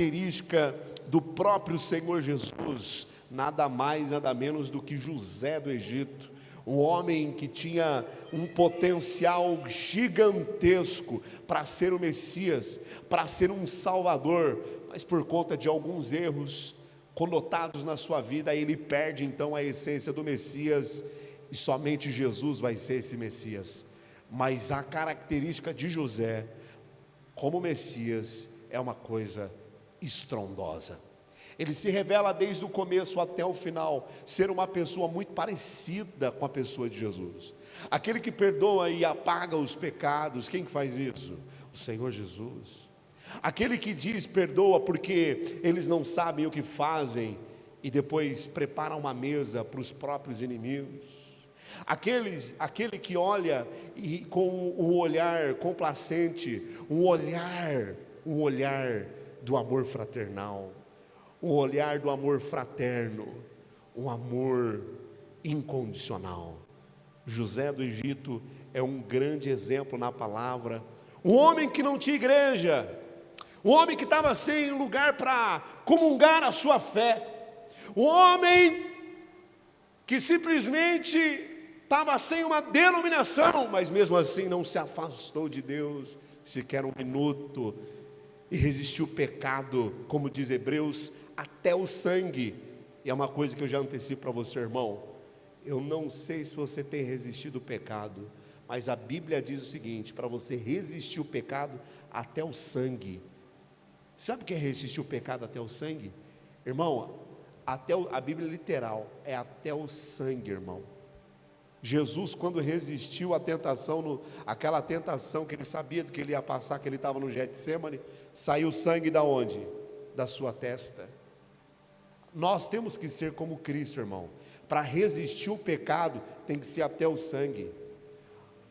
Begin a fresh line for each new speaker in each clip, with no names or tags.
característica do próprio Senhor Jesus, nada mais, nada menos do que José do Egito, um homem que tinha um potencial gigantesco para ser o Messias, para ser um Salvador, mas por conta de alguns erros conotados na sua vida, ele perde então a essência do Messias, e somente Jesus vai ser esse Messias. Mas a característica de José como Messias é uma coisa estrondosa. Ele se revela desde o começo até o final ser uma pessoa muito parecida com a pessoa de Jesus. Aquele que perdoa e apaga os pecados, quem que faz isso? O Senhor Jesus. Aquele que diz perdoa porque eles não sabem o que fazem e depois prepara uma mesa para os próprios inimigos. Aquele que olha e com um olhar complacente, um olhar do amor fraternal, um olhar do amor fraterno, um amor incondicional. José do Egito é um grande exemplo na palavra, um homem que não tinha igreja, um homem que estava sem lugar para comungar a sua fé, um homem que simplesmente estava sem uma denominação, mas mesmo assim não se afastou de Deus sequer um minuto, e resistiu o pecado, como diz Hebreus, até o sangue. E é uma coisa que eu já antecipo para você, irmão, eu não sei se você tem resistido o pecado, mas a Bíblia diz o seguinte: para você resistir o pecado até o sangue. Sabe o que é resistir o pecado até o sangue? Irmão, a Bíblia literal é até o sangue, irmão. Jesus, quando resistiu à tentação, aquela tentação que ele sabia do que ele ia passar, que ele estava no Getsemane, saiu sangue da onde? Da sua testa. Nós temos que ser como Cristo, irmão. Para resistir o pecado, tem que ser até o sangue.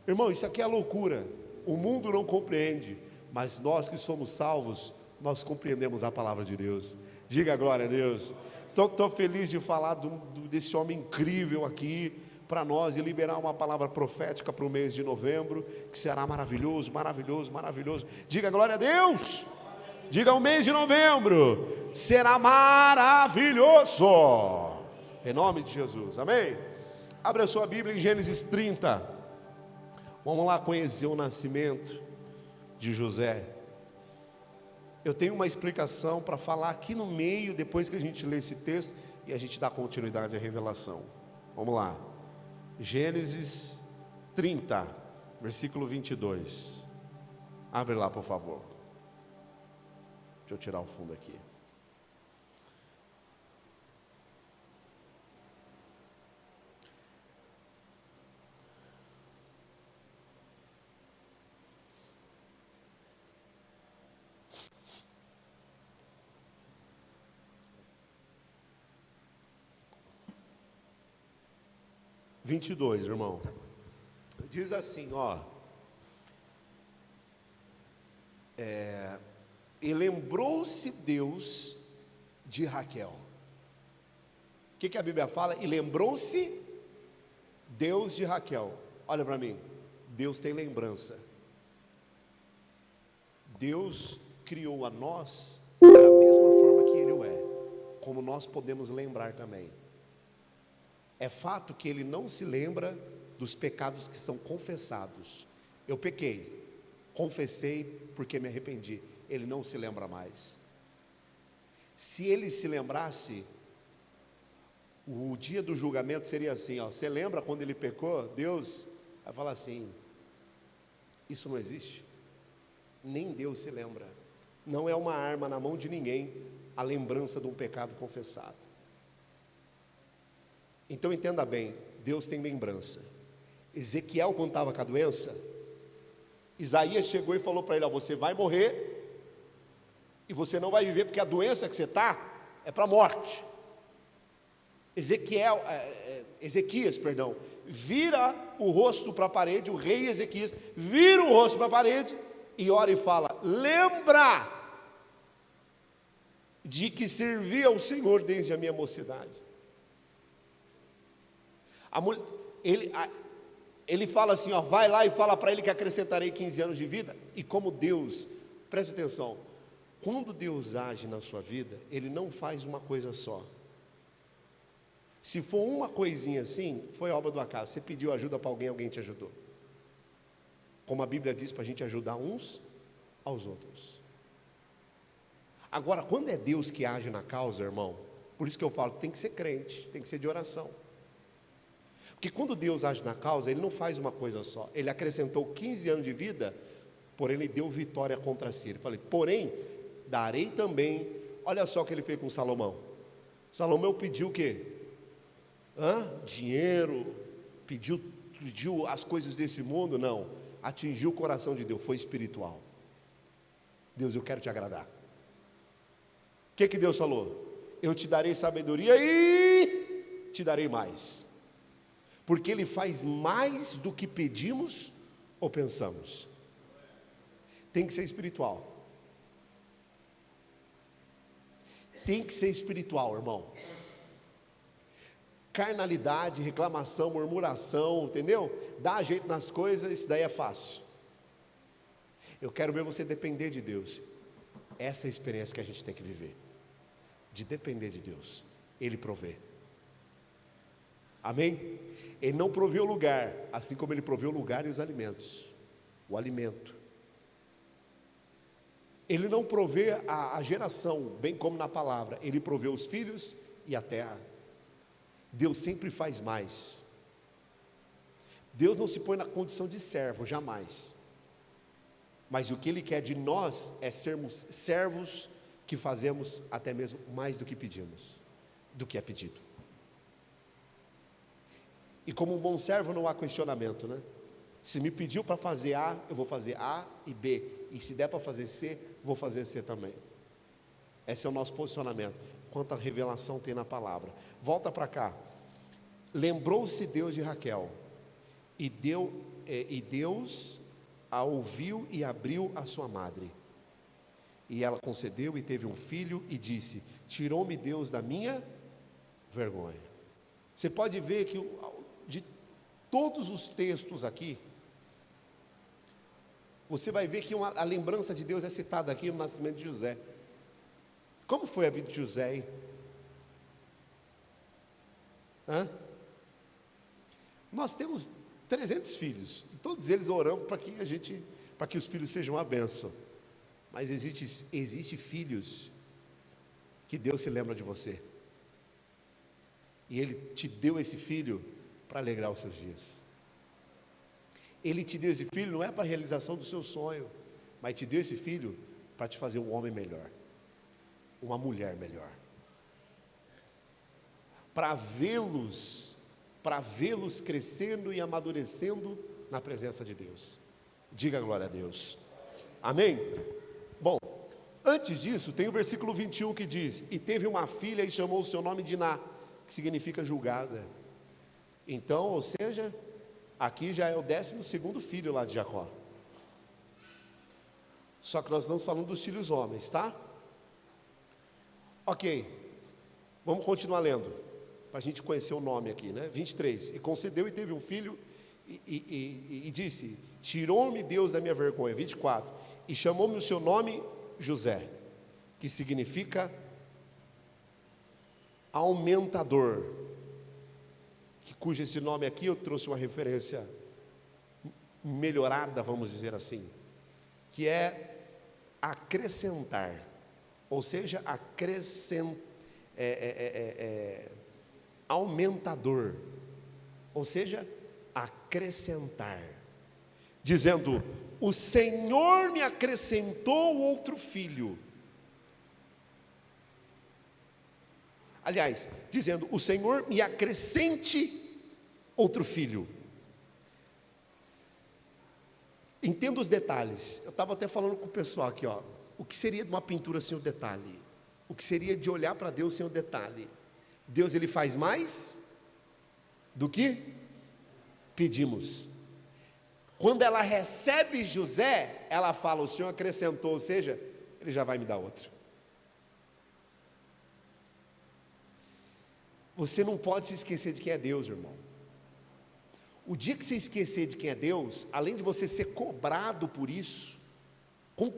Irmão, isso aqui é loucura. O mundo não compreende, mas nós que somos salvos, nós compreendemos a palavra de Deus. Diga glória a Deus. Estou feliz de falar desse homem incrível aqui para nós e liberar uma palavra profética para o mês de novembro, que será maravilhoso, maravilhoso, maravilhoso. Diga glória a Deus. Diga, o mês de novembro será maravilhoso, em nome de Jesus, amém? Abra a sua Bíblia em Gênesis 30, vamos lá conhecer o nascimento de José. Eu tenho uma explicação para falar aqui no meio, depois que a gente lê esse texto, e a gente dá continuidade à revelação. Vamos lá, Gênesis 30, versículo 22, abre lá por favor. Deixa eu tirar o fundo aqui. Vinte e dois, irmão. Diz assim, ó. E lembrou-se Deus de Raquel. O que a Bíblia fala? E lembrou-se Deus de Raquel. Olha para mim, Deus tem lembrança. Deus criou a nós da mesma forma que Ele o é, como nós podemos lembrar também. É fato que Ele não se lembra dos pecados que são confessados. Eu pequei, confessei porque me arrependi. Ele não se lembra mais. Se Ele se lembrasse, o dia do julgamento seria assim, ó. Você lembra quando Ele pecou? Deus vai falar assim: isso não existe. Nem Deus se lembra. Não é uma arma na mão de ninguém a lembrança de um pecado confessado. Então entenda bem, Deus tem lembrança. Ezequiel, quando estava com a doença, Isaías chegou e falou para ele: ó, você vai morrer e você não vai viver, porque a doença que você está é para a morte. Ezequias, vira o rosto para a parede, o rei Ezequias vira o rosto para a parede e ora e fala: lembra de que servi ao Senhor desde a minha mocidade. Ele fala assim, ó, vai lá e fala para ele que acrescentarei 15 anos de vida. E como Deus, preste atenção, Quando Deus age na sua vida, Ele não faz uma coisa só. Se for uma coisinha assim, foi obra do acaso. Você pediu ajuda para alguém, alguém te ajudou. Como a Bíblia diz, para a gente ajudar uns aos outros. Agora, quando é Deus que age na causa, irmão, por isso que eu falo, tem que ser crente, tem que ser de oração. Porque quando Deus age na causa, Ele não faz uma coisa só. Ele acrescentou 15 anos de vida, porém Ele deu vitória contra si. Ele falou, porém, darei também. Olha só o que Ele fez com Salomão. Salomão pediu o quê? Dinheiro, pediu as coisas desse mundo? Não, atingiu o coração de Deus, foi espiritual. Deus, eu quero te agradar. O que Deus falou? Eu te darei sabedoria e te darei mais, porque Ele faz mais do que pedimos ou pensamos. Tem que ser espiritual. Tem que ser espiritual, irmão. Carnalidade, reclamação, murmuração, entendeu? Dá jeito nas coisas, isso daí é fácil. Eu quero ver você depender de Deus. Essa é a experiência que a gente tem que viver, de depender de Deus. Ele provê. Amém? Ele não provê o lugar, assim como Ele provê o lugar e os alimentos. O alimento. Ele não provê a geração, bem como na palavra. Ele provê os filhos e a terra. Deus sempre faz mais. Deus não se põe na condição de servo, jamais. Mas o que Ele quer de nós é sermos servos que fazemos até mesmo mais do que pedimos, do que é pedido. E como um bom servo não há questionamento, né? Se me pediu para fazer A, eu vou fazer A e B. E se der para fazer C, vou fazer C também. Esse é o nosso posicionamento. Quanta revelação tem na palavra. Volta para cá. Lembrou-se Deus de Raquel, e Deus a ouviu e abriu a sua madre. E ela concedeu e teve um filho, e disse: tirou-me Deus da minha vergonha. Você pode ver que de todos os textos aqui, você vai ver que a lembrança de Deus é citada aqui no nascimento de José. Como foi a vida de José, hein? Nós temos 300 filhos, todos eles oramos para que os filhos sejam uma bênção. Mas existe filhos que Deus se lembra de você, e Ele te deu esse filho para alegrar os seus dias. Ele te deu esse filho não é para a realização do seu sonho, mas te deu esse filho para te fazer um homem melhor, uma mulher melhor, para vê-los crescendo e amadurecendo na presença de Deus. Diga glória a Deus. Amém? Bom, antes disso tem o versículo 21 que diz: e teve uma filha e chamou o seu nome Diná, que significa julgada. Então, ou seja, aqui já é o 12º filho lá de Jacó. Só que nós estamos falando dos filhos homens, tá? Ok, vamos continuar lendo, para a gente conhecer o nome aqui, né? 23, e concedeu e teve um filho, e disse: tirou-me Deus da minha vergonha. 24, e chamou-me o seu nome José, que significa aumentador, cujo esse nome aqui eu trouxe uma referência melhorada, vamos dizer assim, que é acrescentar, ou seja, aumentador, ou seja, acrescentar, dizendo: o Senhor me acrescentou outro filho. Aliás, dizendo: o Senhor me acrescente outro filho. Entenda os detalhes. Eu estava até falando com o pessoal aqui, ó. O que seria de uma pintura sem o detalhe? O que seria de olhar para Deus sem o detalhe? Deus, Ele faz mais do que pedimos. Quando ela recebe José, ela fala: o Senhor acrescentou, ou seja, Ele já vai me dar outro. Você não pode se esquecer de quem é Deus, irmão. O dia que você esquecer de quem é Deus, além de você ser cobrado por isso,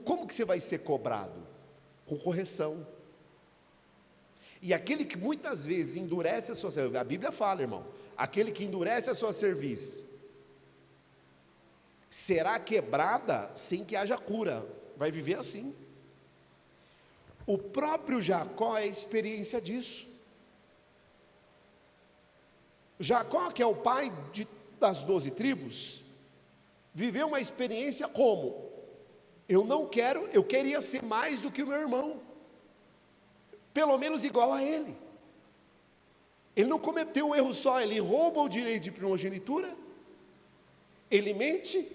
como que você vai ser cobrado? com correção. E aquele que muitas vezes endurece a sua cerviz, a Bíblia fala, irmão, aquele que endurece a sua cerviz, será quebrada sem que haja cura, vai viver assim. O próprio Jacó é a experiência disso. Jacó, que é o pai das 12 tribos, viveu uma experiência como? Eu queria ser mais do que o meu irmão, pelo menos igual a ele. Ele não cometeu um erro só, ele rouba o direito de primogenitura, ele mente,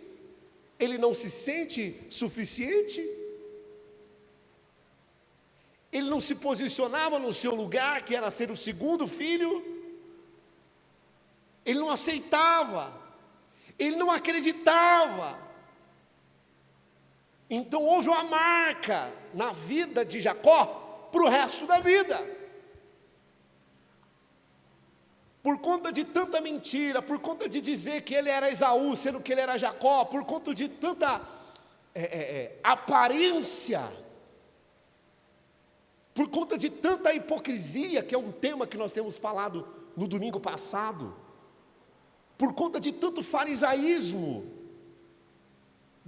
ele não se sente suficiente, ele não se posicionava no seu lugar, que era ser o segundo filho, ele não aceitava, ele não acreditava. Então houve uma marca na vida de Jacó para o resto da vida, por conta de tanta mentira, por conta de dizer que ele era Esaú, sendo que ele era Jacó, por conta de tanta aparência, por conta de tanta hipocrisia, que é um tema que nós temos falado no domingo passado, por conta de tanto farisaísmo,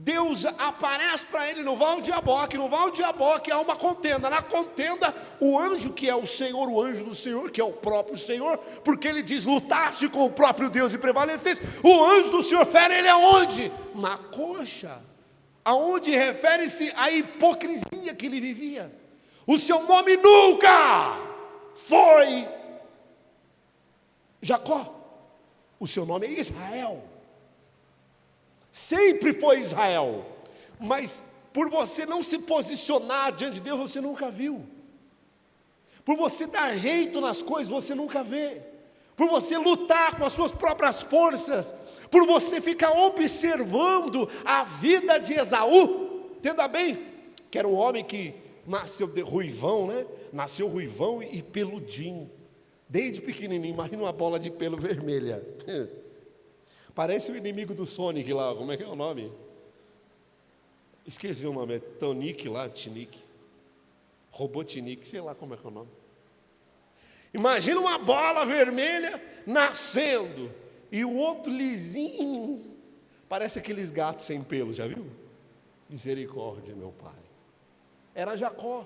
Deus aparece para ele no Vale de Jaboque. No Vale de Jaboque há uma contenda. Na contenda, o anjo que é o Senhor, o anjo do Senhor, que é o próprio Senhor, porque ele diz: lutaste com o próprio Deus e prevaleceste. O anjo do Senhor fere ele aonde? Na coxa, aonde refere-se à hipocrisia que ele vivia. O seu nome nunca foi Jacó, o seu nome é Israel. Sempre foi Israel, mas por você não se posicionar diante de Deus, você nunca viu. Por você dar jeito nas coisas, você nunca vê. Por você lutar com as suas próprias forças, por você ficar observando a vida de Esaú. Entenda bem, que era um homem que nasceu de ruivão, né? Nasceu ruivão e peludinho, desde pequenininho. Imagina uma bola de pelo vermelha. Parece o inimigo do Sonic lá, como é que é o nome? Esqueci o nome, é Tonic lá, Tinic, Robotnik, sei lá como é que é o nome. Imagina uma bola vermelha nascendo, e o outro lisinho, parece aqueles gatos sem pelo, já viu? Misericórdia, meu pai. Era Jacó.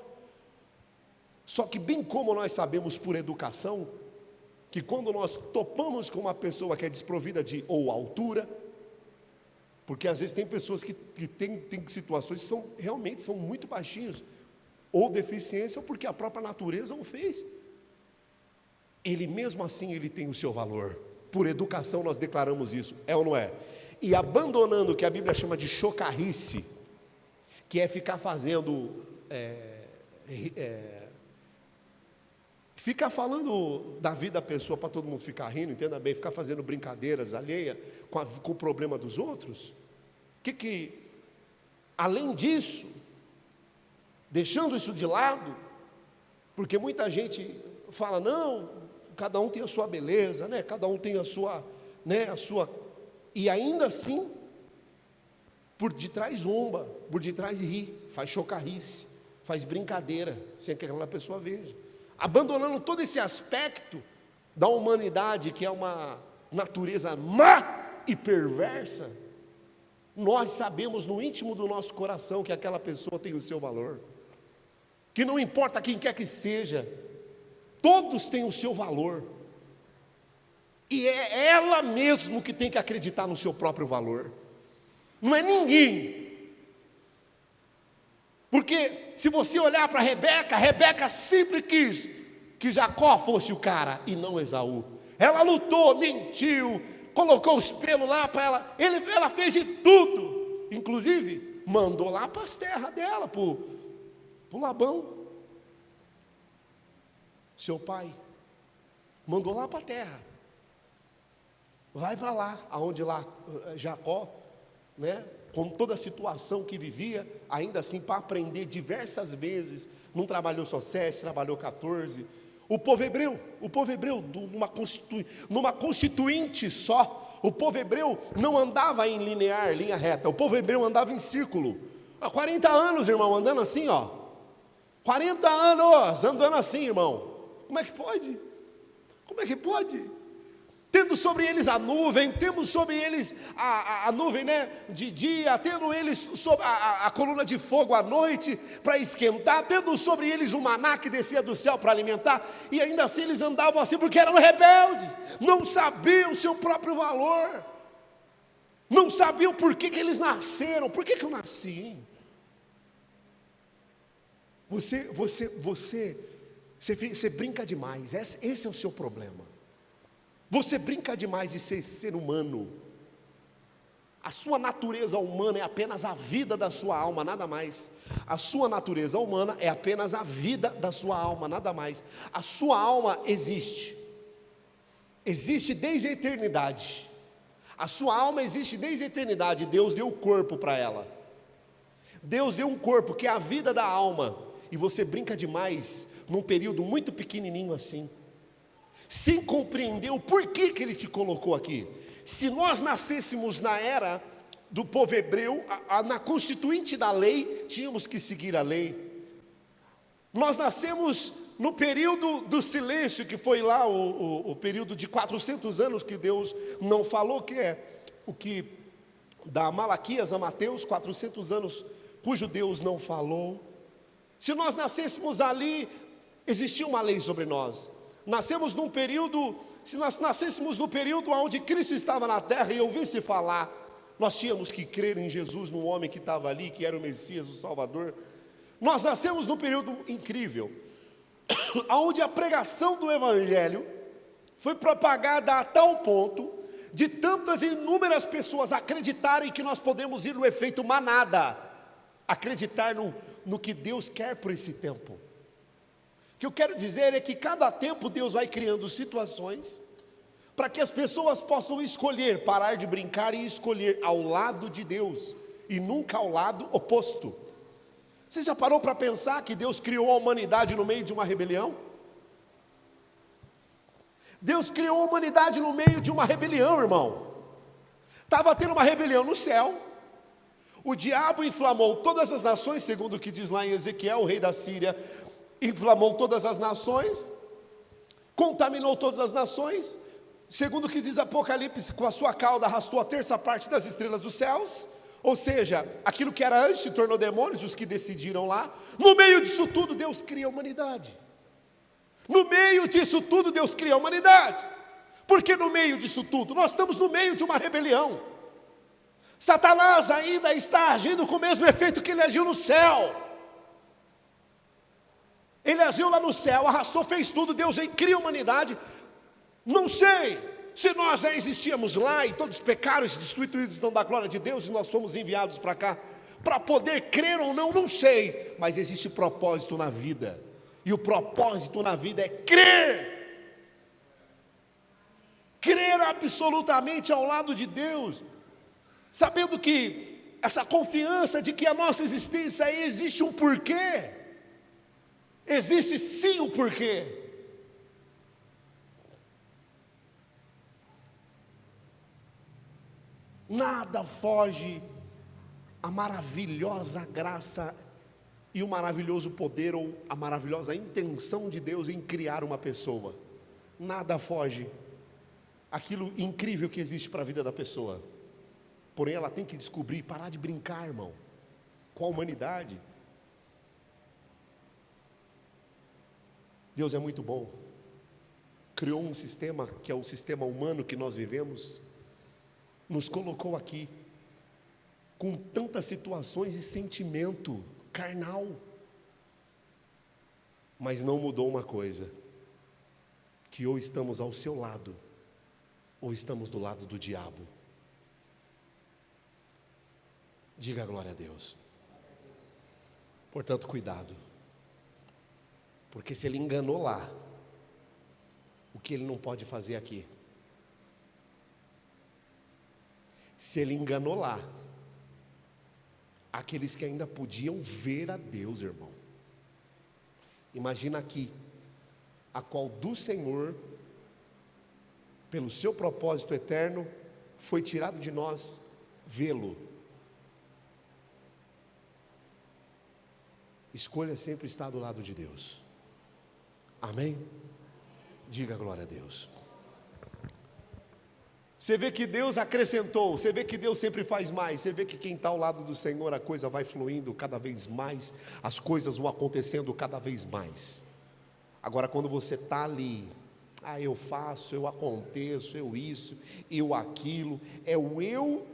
Só que bem como nós sabemos por educação, que quando nós topamos com uma pessoa que é desprovida de ou altura, porque às vezes tem pessoas que têm situações que realmente são muito baixinhos, ou deficiência, ou porque a própria natureza o fez, ele mesmo assim ele tem o seu valor. Por educação nós declaramos isso, é ou não é? E abandonando o que a Bíblia chama de chocarrice, que é ficar fazendo ficar falando da vida da pessoa para todo mundo ficar rindo, entenda bem, ficar fazendo brincadeiras alheias com o problema dos outros, além disso, deixando isso de lado, porque muita gente fala, não, cada um tem a sua beleza, né? Cada um tem a sua, e ainda assim, por detrás zomba, por detrás ri, faz chocarrice, faz brincadeira, sem que aquela pessoa veja. Abandonando todo esse aspecto da humanidade, que é uma natureza má e perversa, nós sabemos no íntimo do nosso coração que aquela pessoa tem o seu valor, que não importa quem quer que seja, todos têm o seu valor, e é ela mesmo que tem que acreditar no seu próprio valor, não é ninguém. Porque se você olhar para Rebeca sempre quis que Jacó fosse o cara e não Esaú. Ela lutou, mentiu, colocou os pelos lá para ela. Ela fez de tudo. Inclusive, mandou lá para as terras dela, para o Labão. Seu pai mandou lá para a terra. Vai para lá, aonde lá Jacó, né? Com toda a situação que vivia, ainda assim para aprender diversas vezes, não trabalhou só 7, trabalhou 14, o povo hebreu, numa constituinte só, o povo hebreu não andava em linha reta, o povo hebreu andava em círculo, há 40 anos, irmão, andando assim, ó, 40 anos andando assim, irmão. Como é que pode? Como é que pode? Tendo sobre eles a nuvem, temos sobre eles a nuvem, né, de dia, tendo eles sobre a coluna de fogo à noite para esquentar, tendo sobre eles o maná que descia do céu para alimentar, e ainda assim eles andavam assim porque eram rebeldes, não sabiam o seu próprio valor, não sabiam por que eles nasceram. Por que eu nasci? Você brinca demais, esse é o seu problema. Você brinca demais de ser humano. A sua natureza humana é apenas a vida da sua alma, nada mais. A sua natureza humana é apenas a vida da sua alma, nada mais. A sua alma existe desde a eternidade. A sua alma existe desde a eternidade. Deus deu o corpo para ela. Deus deu um corpo que é a vida da alma. E você brinca demais num período muito pequenininho assim, sem compreender o porquê que Ele te colocou aqui. Se nós nascêssemos na era do povo hebreu, na constituinte da lei, tínhamos que seguir a lei. Nós nascemos no período do silêncio, que foi lá o período de 400 anos que Deus não falou, que é o que da Malaquias a Mateus, 400 anos cujo Deus não falou. Se nós nascêssemos ali, existia uma lei sobre nós. Nascemos num período, se nós nascêssemos no período onde Cristo estava na terra e ouvisse falar, nós tínhamos que crer em Jesus, no homem que estava ali, que era o Messias, o Salvador. Nós nascemos num período incrível, onde a pregação do Evangelho foi propagada a tal ponto de tantas e inúmeras pessoas acreditarem que nós podemos ir no efeito manada, acreditar no que Deus quer por esse tempo. O que eu quero dizer é que cada tempo Deus vai criando situações para que as pessoas possam escolher, parar de brincar e escolher ao lado de Deus e nunca ao lado oposto. Você já parou para pensar que Deus criou a humanidade no meio de uma rebelião? Deus criou a humanidade no meio de uma rebelião, irmão. Estava tendo uma rebelião no céu. O diabo inflamou todas as nações, segundo o que diz lá em Ezequiel, o rei da Síria inflamou todas as nações, contaminou todas as nações, segundo o que diz Apocalipse, com a sua cauda arrastou a terça parte das estrelas dos céus, ou seja, aquilo que era antes se tornou demônios, os que decidiram lá. No meio disso tudo Deus cria a humanidade. No meio disso tudo Deus cria a humanidade. Porque no meio disso tudo, nós estamos no meio de uma rebelião. Satanás ainda está agindo com o mesmo efeito que ele agiu no céu. Ele agiu lá no céu, arrastou, fez tudo, Deus aí cria a humanidade. Não sei se nós já existíamos lá e todos pecaram e se destituídos estão da glória de Deus e nós fomos enviados para cá para poder crer ou não, não sei, mas existe propósito na vida, e o propósito na vida é crer absolutamente ao lado de Deus, sabendo que essa confiança de que a nossa existência aí existe um porquê. Existe sim o porquê. Nada foge à maravilhosa graça e o maravilhoso poder ou a maravilhosa intenção de Deus em criar uma pessoa. Nada foge àquilo incrível que existe para a vida da pessoa. Porém ela tem que descobrir, parar de brincar, irmão, com a humanidade. Deus é muito bom, criou um sistema que é o sistema humano que nós vivemos, nos colocou aqui, com tantas situações e sentimento carnal, mas não mudou uma coisa, que ou estamos ao seu lado, ou estamos do lado do diabo. Diga glória a Deus. Portanto, cuidado. Porque se ele enganou lá, o que ele não pode fazer aqui? Se ele enganou lá, aqueles que ainda podiam ver a Deus, irmão. Imagina aqui, a qual do Senhor, pelo seu propósito eterno, foi tirado de nós vê-lo. Escolha sempre estar do lado de Deus. Amém? Diga glória a Deus. Você vê que Deus acrescentou, você vê que Deus sempre faz mais, você vê que quem está ao lado do Senhor, a coisa vai fluindo cada vez mais, as coisas vão acontecendo cada vez mais. Agora, quando você está ali, eu faço, eu aconteço, eu isso, eu aquilo, é o eu,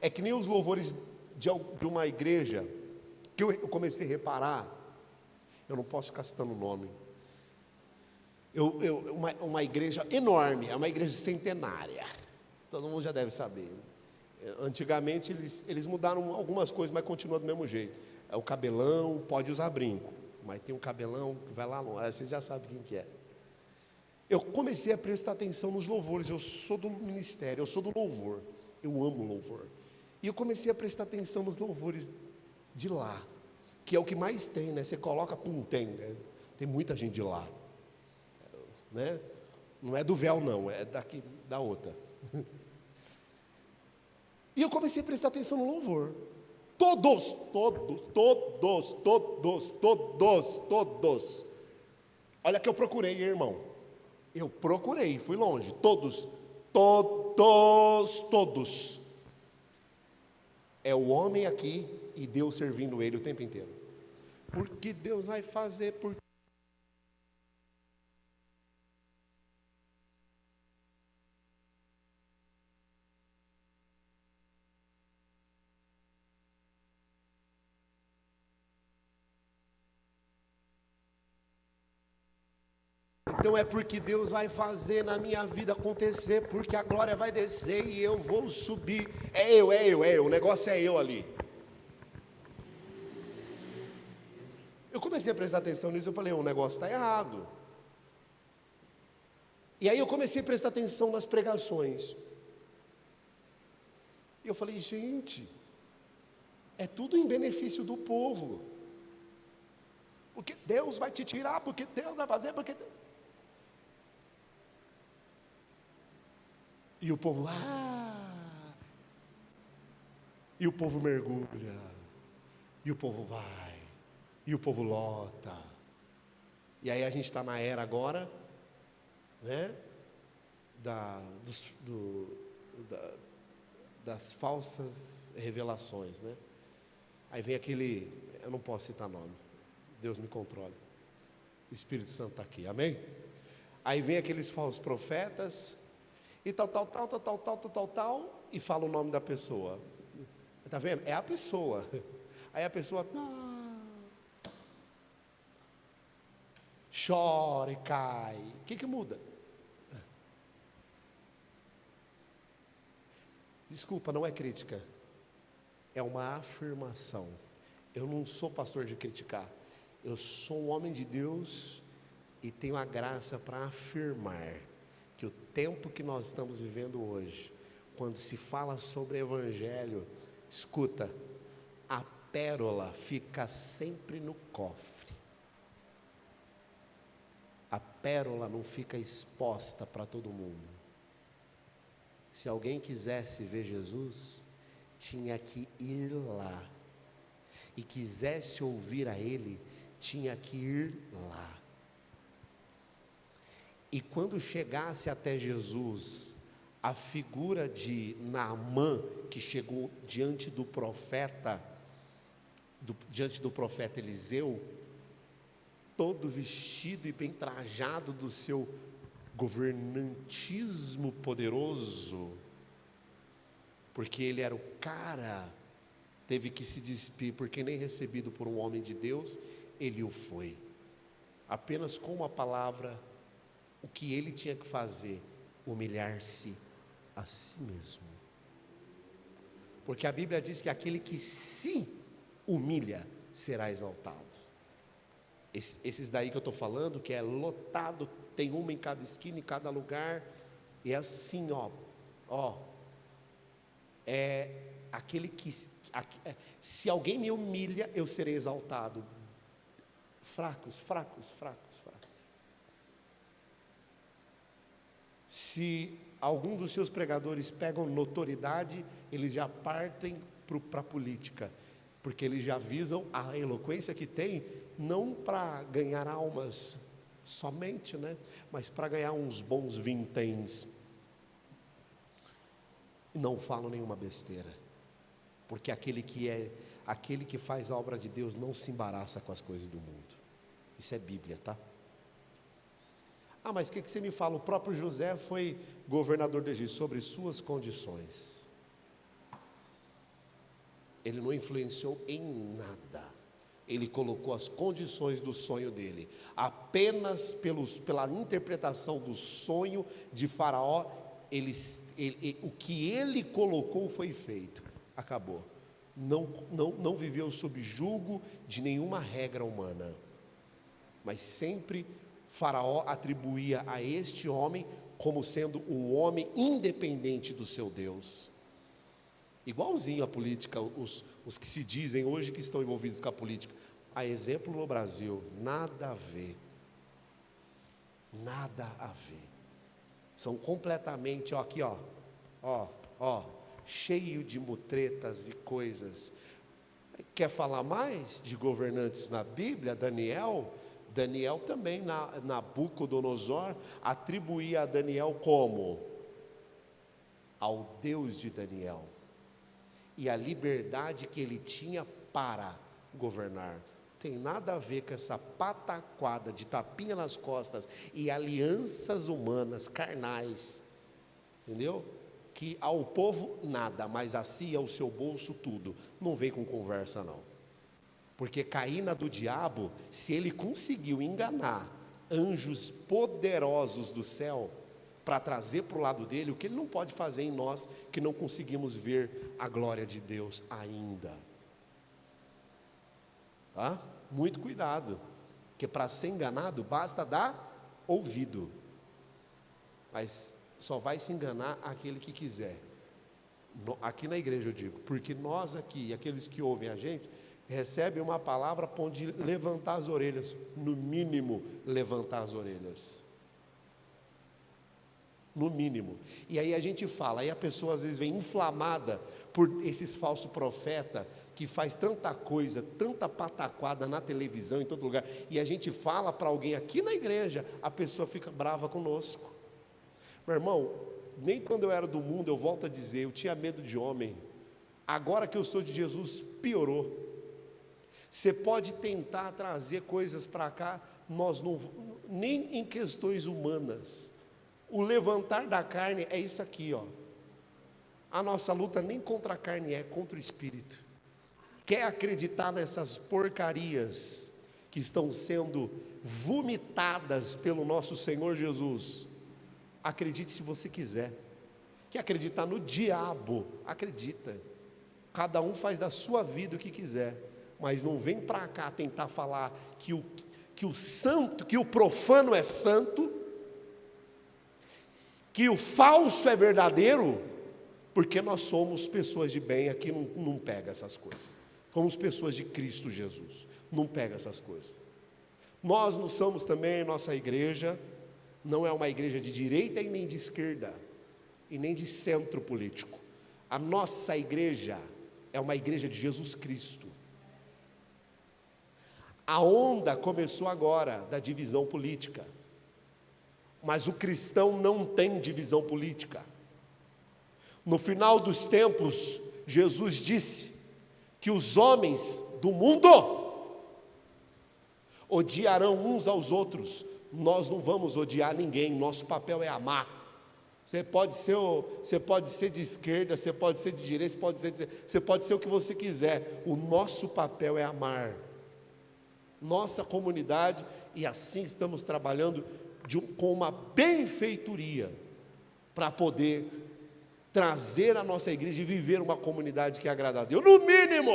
é que nem os louvores de uma igreja, que eu comecei a reparar, eu não posso ficar citando o nome, uma igreja enorme, é uma igreja centenária, todo mundo já deve saber. Antigamente eles mudaram algumas coisas, mas continua do mesmo jeito. É o cabelão, pode usar brinco, mas tem um cabelão que vai lá longe, você já sabe quem que é. Eu comecei a prestar atenção nos louvores, eu sou do ministério, eu sou do louvor, eu amo louvor. E eu comecei a prestar atenção nos louvores de lá, que é o que mais tem, né? Você coloca, tem, né? Tem muita gente de lá, né? Não é do véu não, é daqui, da outra. E eu comecei a prestar atenção no louvor. Todos. Olha que eu procurei, irmão. Eu procurei, fui longe. Todos. É o homem aqui e Deus servindo ele o tempo inteiro. Porque Deus vai fazer, porque então é porque Deus vai fazer na minha vida acontecer, porque a glória vai descer e eu vou subir. É eu, o negócio é eu ali. Eu comecei a prestar atenção nisso, eu falei, o negócio está errado. E aí eu comecei a prestar atenção nas pregações. E eu falei, gente, é tudo em benefício do povo. Porque Deus vai te tirar, porque Deus vai fazer, porque... E o povo, e o povo mergulha, e o povo vai, e o povo lota. E aí a gente está na era agora, né, das falsas revelações, né? Aí vem aquele, eu não posso citar nome, Deus me controle, o Espírito Santo está aqui, amém? Aí vem aqueles falsos profetas, e tal, e fala o nome da pessoa. Está vendo? É a pessoa. Aí a pessoa chora e cai. O que muda? Desculpa, não é crítica, é uma afirmação. Eu não sou pastor de criticar, eu sou um homem de Deus e tenho a graça para afirmar que o tempo que nós estamos vivendo hoje, quando se fala sobre evangelho, escuta, a pérola fica sempre no cofre. A pérola não fica exposta para todo mundo. Se alguém quisesse ver Jesus, tinha que ir lá. E quisesse ouvir a Ele, tinha que ir lá. E quando chegasse até Jesus, a figura de Naamã, que chegou diante do profeta Eliseu, todo vestido e bem trajado do seu governantismo poderoso, porque ele era o cara, teve que se despir, porque nem recebido por um homem de Deus, ele o foi, apenas com uma palavra. O que ele tinha que fazer? Humilhar-se a si mesmo. Porque a Bíblia diz que aquele que se humilha será exaltado. Esses daí que eu estou falando, que é lotado, tem uma em cada esquina, em cada lugar, e é assim, é aquele que, se alguém me humilha, eu serei exaltado. Fracos. Se algum dos seus pregadores pegam notoriedade, eles já partem para a política. porque eles já visam a eloquência que tem, não para ganhar almas somente, né? Mas para ganhar uns bons vinténs. E não falam nenhuma besteira, porque aquele que faz a obra de Deus não se embaraça com as coisas do mundo. Isso é Bíblia, tá? Ah, mas o que você me fala? O próprio José foi governador do Egito, sobre suas condições. Ele não influenciou em nada. Ele colocou as condições do sonho dele. Apenas pela interpretação do sonho de Faraó, o que ele colocou foi feito. Acabou. Não viveu sob julgo de nenhuma regra humana. Mas sempre Faraó atribuía a este homem como sendo um homem independente do seu Deus. Igualzinho a política, os que se dizem hoje que estão envolvidos com a política. A exemplo no Brasil, nada a ver. Nada a ver. São completamente, cheio de mutretas e coisas. Quer falar mais de governantes na Bíblia? Daniel também, Nabucodonosor, atribuía a Daniel como? Ao Deus de Daniel. E a liberdade que ele tinha para governar. Tem nada a ver com essa pataquada de tapinha nas costas e alianças humanas, carnais, entendeu? Que ao povo nada, mas a si e ao seu bolso tudo. Não vem com conversa não. Porque cair na do diabo, se ele conseguiu enganar anjos poderosos do céu, para trazer para o lado dele, o que ele não pode fazer em nós, que não conseguimos ver a glória de Deus ainda. Tá? Muito cuidado, porque para ser enganado, basta dar ouvido, mas só vai se enganar aquele que quiser. Aqui na igreja eu digo, porque nós aqui, aqueles que ouvem a gente, recebem uma palavra para onde levantar as orelhas, no mínimo levantar as orelhas. No mínimo. E aí a gente fala, aí a pessoa às vezes vem inflamada por esses falsos profetas, que faz tanta coisa, tanta pataquada na televisão, em todo lugar, e a gente fala para alguém aqui na igreja, a pessoa fica brava conosco. Meu irmão, nem quando eu era do mundo, eu volto a dizer, eu tinha medo de homem. Agora que eu sou de Jesus, piorou. Você pode tentar trazer coisas para cá, nós não, nem em questões humanas. O levantar da carne é isso aqui, ó. A nossa luta nem contra a carne é contra o espírito. Quer acreditar nessas porcarias que estão sendo vomitadas pelo nosso Senhor Jesus? Acredite se você quiser. Quer acreditar no diabo? Acredita. Cada um faz da sua vida o que quiser, mas não vem para cá tentar falar que o santo, que o profano é santo, que o falso é verdadeiro, porque nós somos pessoas de bem. Aqui não pega essas coisas. Somos pessoas de Cristo Jesus, não pega essas coisas. Nós não somos também, nossa igreja não é uma igreja de direita e nem de esquerda, e nem de centro político. A nossa igreja é uma igreja de Jesus Cristo. A onda começou agora da divisão política, mas o cristão não tem divisão política. No final dos tempos, Jesus disse que os homens do mundo odiarão uns aos outros. Nós não vamos odiar ninguém, nosso papel é amar. Você pode ser de esquerda, você pode ser de direita, você pode ser o que você quiser. O nosso papel é amar nossa comunidade, e assim estamos trabalhando com uma benfeitoria para poder trazer a nossa igreja e viver uma comunidade que agrada a Deus. No mínimo,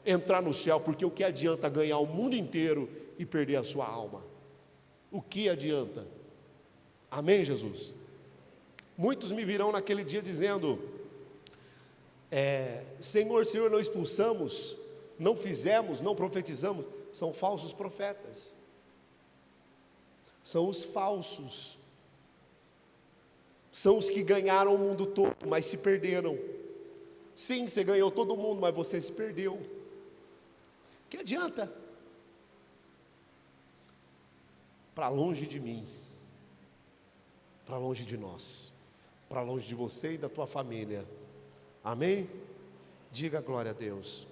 entrar no céu, porque o que adianta ganhar o mundo inteiro e perder a sua alma? O que adianta? Amém, Jesus? Muitos me virão naquele dia dizendo: Senhor, não expulsamos, não fizemos, não profetizamos. São falsos profetas, são os falsos, são os que ganharam o mundo todo, mas se perderam. Sim, você ganhou todo mundo, mas você se perdeu. Que adianta? Para longe de mim, para longe de nós, para longe de você e da tua família. Amém? Diga glória a Deus.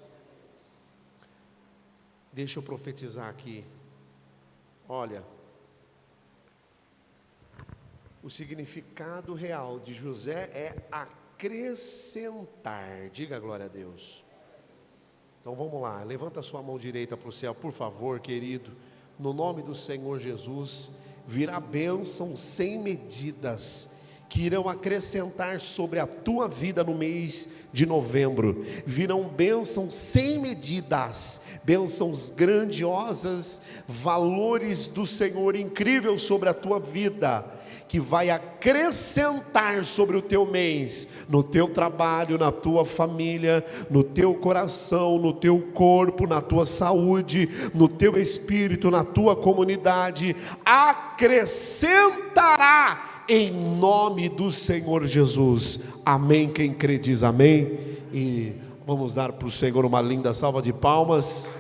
Deixa eu profetizar aqui. Olha, o significado real de José é acrescentar. Diga glória a Deus. Então vamos lá, levanta a sua mão direita para o céu, por favor, querido. No nome do Senhor Jesus, virá bênção sem medidas, que irão acrescentar sobre a tua vida no mês de novembro. Virão bênçãos sem medidas, bênçãos grandiosas, valores do Senhor incrível sobre a tua vida, que vai acrescentar sobre o teu mês, no teu trabalho, na tua família, no teu coração, no teu corpo, na tua saúde, no teu espírito, na tua comunidade. Acrescentará em nome do Senhor Jesus. Amém. Quem crê diz amém. E vamos dar para o Senhor uma linda salva de palmas.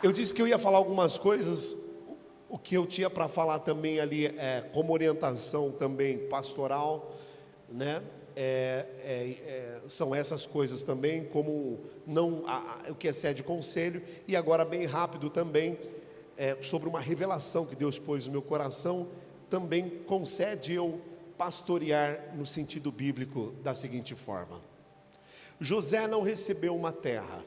Eu disse que eu ia falar algumas coisas. O que eu tinha para falar também ali, como orientação também pastoral, né? São essas coisas também, como o que excede conselho. E agora bem rápido também, sobre uma revelação que Deus pôs no meu coração, também concede eu pastorear no sentido bíblico da seguinte forma: José não recebeu uma terra.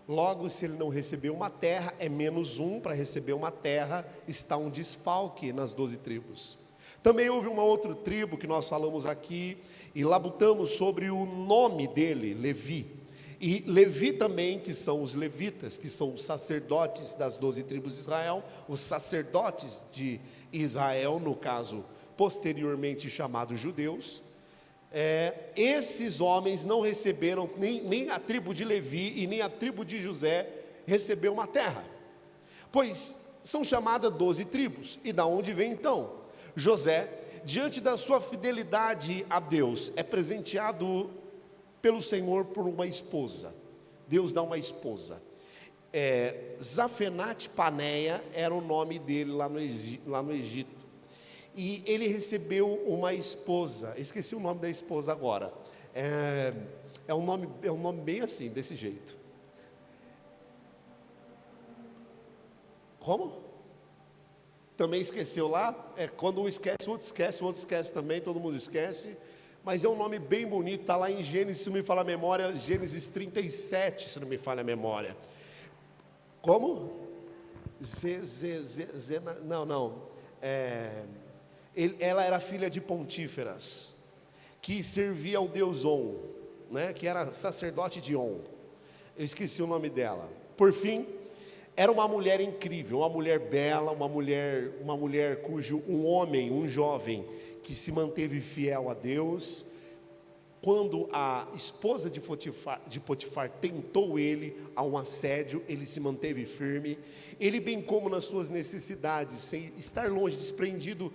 Logo, se ele não recebeu uma terra, é menos um para receber uma terra, está um desfalque nas 12 tribos. Também houve uma outra tribo que nós falamos aqui, e labutamos sobre o nome dele, Levi. E Levi também, que são os levitas, que são os sacerdotes das 12 tribos de Israel, os sacerdotes de Israel, no caso, posteriormente chamados judeus. Esses homens não receberam, nem a tribo de Levi e nem a tribo de José recebeu uma terra, pois são chamadas 12 tribos. E da onde vem então? José, diante da sua fidelidade a Deus, é presenteado pelo Senhor por uma esposa. Deus dá uma esposa. Zafenate Paneia era o nome dele lá no Egito. E ele recebeu uma esposa. Esqueci o nome da esposa agora. É um nome bem assim, desse jeito. Como? Também esqueceu lá? Quando um esquece, o outro esquece também, todo mundo esquece. Mas é um nome bem bonito, está lá em Gênesis, se não me falha a memória, Gênesis 37, se não me falha a memória. Como? Ela era filha de Pontíferas, que servia ao deus On, né, que era sacerdote de On. Eu esqueci o nome dela. Por fim, era uma mulher incrível, uma mulher bela, uma mulher cujo um jovem que se manteve fiel a Deus. Quando a esposa de Potifar tentou ele a um assédio, ele se manteve firme. Ele, bem como nas suas necessidades, sem estar longe, desprendido,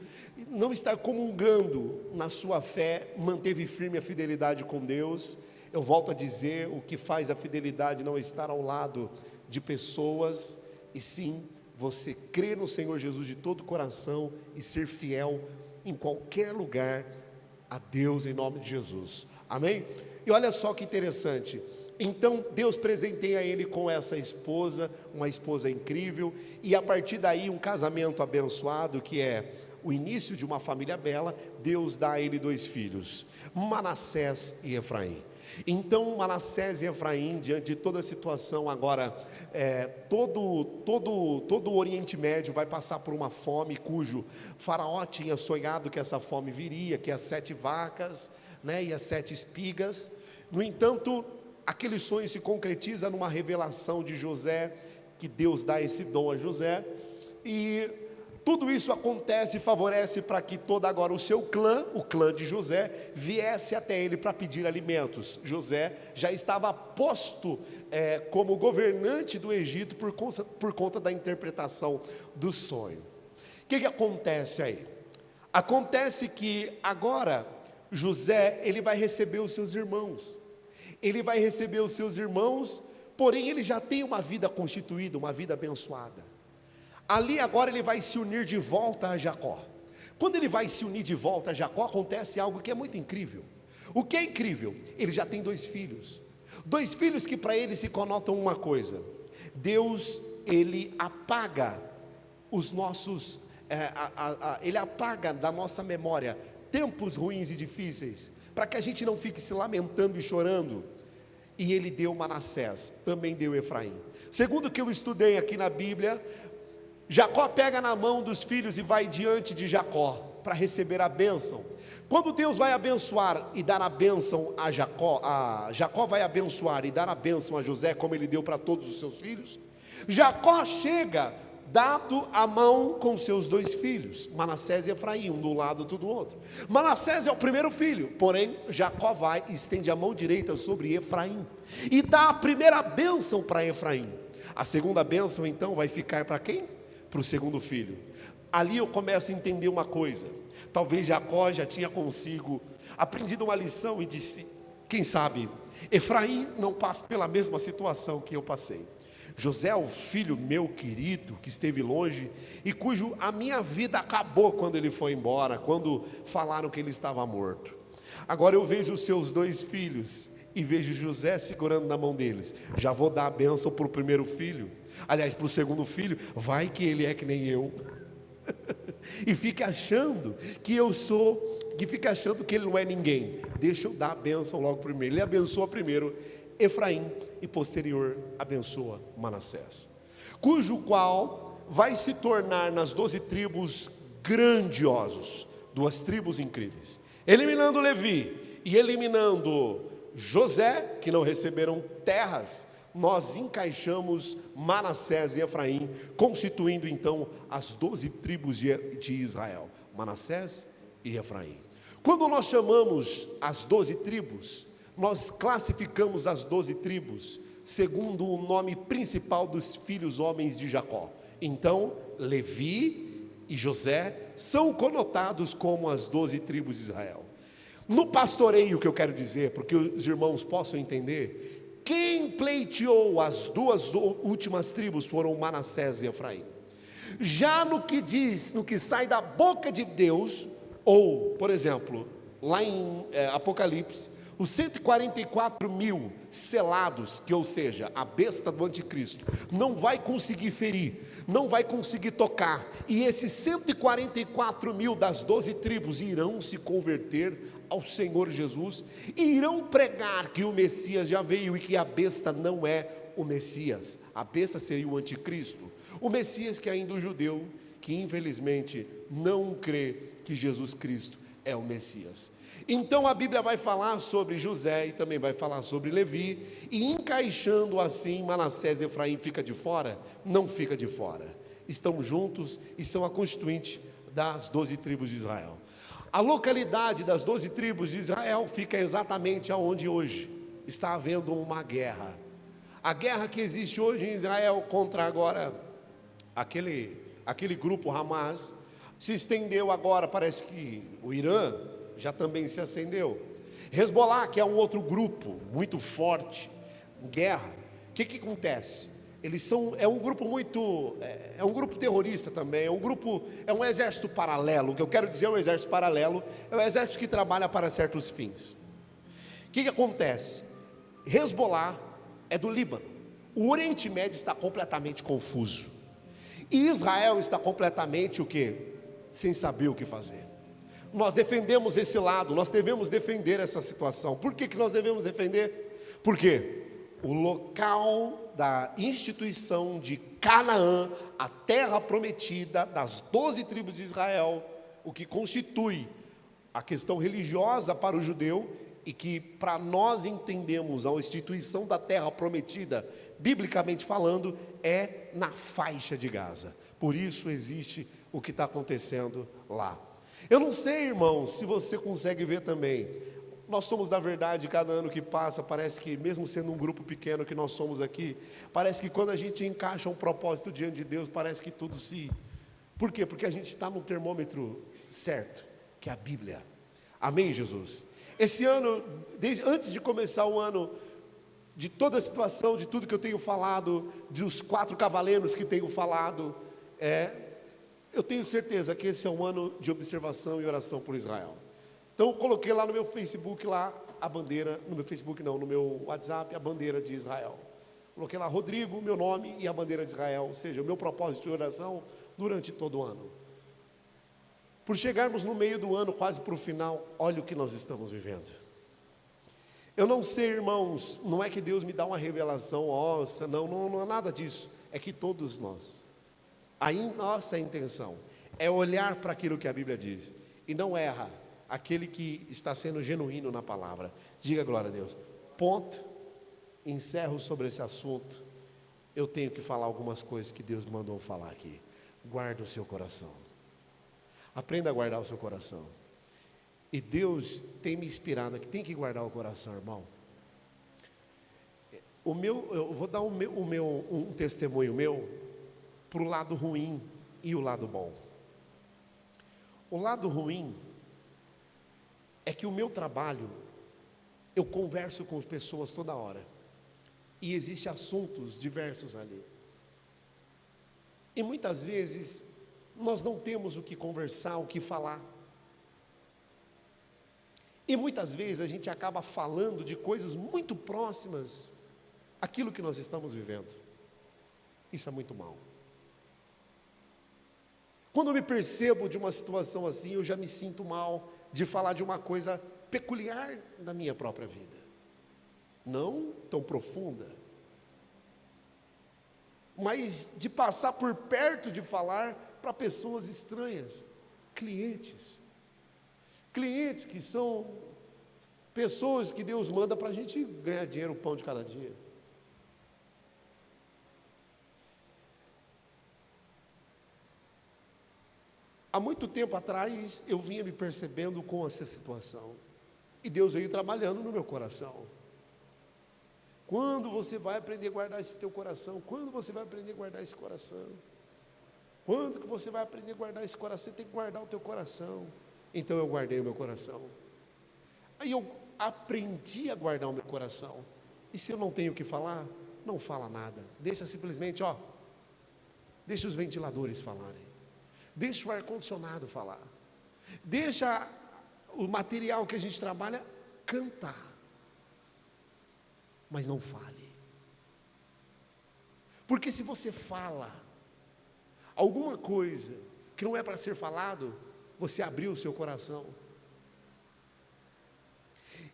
não estar comungando na sua fé, manteve firme a fidelidade com Deus. Eu volto a dizer, o que faz a fidelidade não estar ao lado de pessoas, e sim você crer no Senhor Jesus de todo o coração e ser fiel em qualquer lugar a Deus, em nome de Jesus. Amém? E olha só que interessante. Então Deus presenteia ele com essa esposa, uma esposa incrível, e a partir daí um casamento abençoado, que é o início de uma família bela. Deus dá a ele 2 filhos, Manassés e Efraim. Então Manassés e Efraim, diante de toda a situação agora, todo o Oriente Médio vai passar por uma fome, cujo Faraó tinha sonhado que essa fome viria, que as 7 vacas, né, e as 7 espigas. No entanto, aquele sonho se concretiza numa revelação de José, que Deus dá esse dom a José, e tudo isso acontece e favorece para que todo agora o seu clã, o clã de José, viesse até ele para pedir alimentos. José já estava posto como governante do Egito por conta da interpretação do sonho. O que acontece aí? Acontece que agora José, ele vai receber os seus irmãos. Ele vai receber os seus irmãos, porém ele já tem uma vida constituída, uma vida abençoada. Ali agora ele vai se unir de volta a Jacó. Quando ele vai se unir de volta a Jacó, acontece algo que é muito incrível. O que é incrível? Ele já tem dois filhos que para ele se conotam uma coisa: Deus, ele apaga os nossos, ele apaga da nossa memória tempos ruins e difíceis, para que a gente não fique se lamentando e chorando. E ele deu Manassés, também deu Efraim. Segundo o que eu estudei aqui na Bíblia, Jacó pega na mão dos filhos e vai diante de Jacó para receber a bênção. Quando Deus vai abençoar e dar a bênção a Jacó vai abençoar e dar a bênção a José, como ele deu para todos os seus filhos. Jacó chega dado a mão com seus dois filhos, Manassés e Efraim, um do lado, outro do outro. Manassés é o primeiro filho, porém Jacó vai e estende a mão direita sobre Efraim e dá a primeira bênção para Efraim. A segunda bênção então vai ficar para quem? Para o segundo filho. Ali eu começo a entender uma coisa. Talvez Jacó já tinha consigo aprendido uma lição e disse: quem sabe Efraim não passa pela mesma situação que eu passei. José é o filho meu querido, que esteve longe, e cujo a minha vida acabou quando ele foi embora, quando falaram que ele estava morto. Agora eu vejo os seus dois filhos, e vejo José segurando na mão deles. Já vou dar a bênção para o primeiro filho, aliás, para o segundo filho, vai que ele é que nem eu. E fica achando que eu sou, que fica achando que ele não é ninguém. Deixa eu dar a bênção logo primeiro. Ele abençoa primeiro Efraim e posterior abençoa Manassés, cujo qual vai se tornar nas 12 tribos grandiosos, 2 tribos incríveis, eliminando Levi e eliminando José, que não receberam terras. Nós encaixamos Manassés e Efraim, constituindo então as 12 tribos de Israel, Manassés e Efraim. Quando nós chamamos as 12 tribos, nós classificamos as 12 tribos segundo o nome principal dos filhos homens de Jacó. Então, Levi e José são conotados como as 12 tribos de Israel. No pastoreio, que eu quero dizer, porque os irmãos possam entender, quem pleiteou as 2 últimas tribos foram Manassés e Efraim. Já no que diz, no que sai da boca de Deus, ou, por exemplo, lá em Apocalipse, os 144 mil selados, que ou seja, a besta do anticristo, não vai conseguir ferir, não vai conseguir tocar, e esses 144 mil das 12 tribos irão se converter ao Senhor Jesus, e irão pregar que o Messias já veio, e que a besta não é o Messias, a besta seria o anticristo, o Messias que ainda é o judeu, que infelizmente não crê que Jesus Cristo é o Messias. Então a Bíblia vai falar sobre José e também vai falar sobre Levi, e encaixando assim Manassés e Efraim fica de fora? Não fica de fora, estão juntos e são a constituinte das 12 tribos de Israel. A localidade das 12 tribos de Israel fica exatamente aonde hoje está havendo uma guerra. A guerra que existe hoje em Israel contra agora aquele grupo Hamas se estendeu agora, parece que o Irã já também se acendeu. Hezbollah, que é um outro grupo muito forte em guerra, o que acontece? É um grupo é um grupo terrorista também, é um exército paralelo. O que eu quero dizer, um exército paralelo é um exército que trabalha para certos fins. O que acontece? Hezbollah é do Líbano, o Oriente Médio está completamente confuso, e Israel está completamente o quê? Sem saber o que fazer. Nós defendemos esse lado, nós devemos defender essa situação. Por que nós devemos defender? Porque o local da instituição de Canaã, a terra prometida das 12 tribos de Israel, o que constitui a questão religiosa para o judeu, e que para nós entendemos a instituição da terra prometida, biblicamente falando, é na faixa de Gaza. Por isso existe o que está acontecendo lá. Eu não sei, irmão, se você consegue ver também. Nós somos da verdade, cada ano que passa, parece que mesmo sendo um grupo pequeno que nós somos aqui, parece que quando a gente encaixa um propósito diante de Deus, parece que tudo se... Por quê? Porque a gente está no termômetro certo, que é a Bíblia. Amém, Jesus? Esse ano, antes de começar o ano, de toda a situação, de tudo que eu tenho falado, dos 4 cavaleiros que tenho falado, eu tenho certeza que esse é um ano de observação e oração por Israel. Então eu coloquei lá no meu Facebook, lá a bandeira, no meu Facebook não, no meu WhatsApp, a bandeira de Israel. Coloquei lá Rodrigo, meu nome e a bandeira de Israel, ou seja, o meu propósito de oração durante todo o ano. Por chegarmos no meio do ano, quase para o final, olha o que nós estamos vivendo. Eu não sei, irmãos, não é que Deus me dá uma revelação, não é nada disso. É que todos nós, nossa intenção é olhar para aquilo que a Bíblia diz, e não erra aquele que está sendo genuíno na palavra. Diga glória a Deus. Ponto, encerro sobre esse assunto. Eu tenho que falar algumas coisas que Deus mandou falar aqui. Guarda o seu coração. Aprenda a guardar o seu coração. E Deus tem me inspirado aqui, tem que guardar o coração, irmão. Eu vou dar um testemunho meu para o lado ruim e o lado bom. O lado ruim é que o meu trabalho, eu converso com pessoas toda hora, e existem assuntos diversos ali, e muitas vezes nós não temos o que conversar, o que falar, e muitas vezes a gente acaba falando de coisas muito próximas àquilo que nós estamos vivendo. Isso é muito mal. Quando eu me percebo de uma situação assim, eu já me sinto mal de falar de uma coisa peculiar da minha própria vida, não tão profunda, mas de passar por perto de falar para pessoas estranhas, clientes que são pessoas que Deus manda para a gente ganhar dinheiro, o pão de cada dia. Há muito tempo atrás, eu vinha me percebendo com essa situação, e Deus veio trabalhando no meu coração. Quando você vai aprender a guardar esse teu coração? Quando você vai aprender a guardar esse coração? Quando que você vai aprender a guardar esse coração? Você tem que guardar o teu coração. Então eu guardei o meu coração. Aí eu aprendi a guardar o meu coração. E se eu não tenho o que falar, não fala nada. Deixa simplesmente, deixa os ventiladores falarem. Deixa o ar-condicionado falar. Deixa o material que a gente trabalha cantar. Mas não fale. Porque se você fala alguma coisa que não é para ser falado, você abriu o seu coração.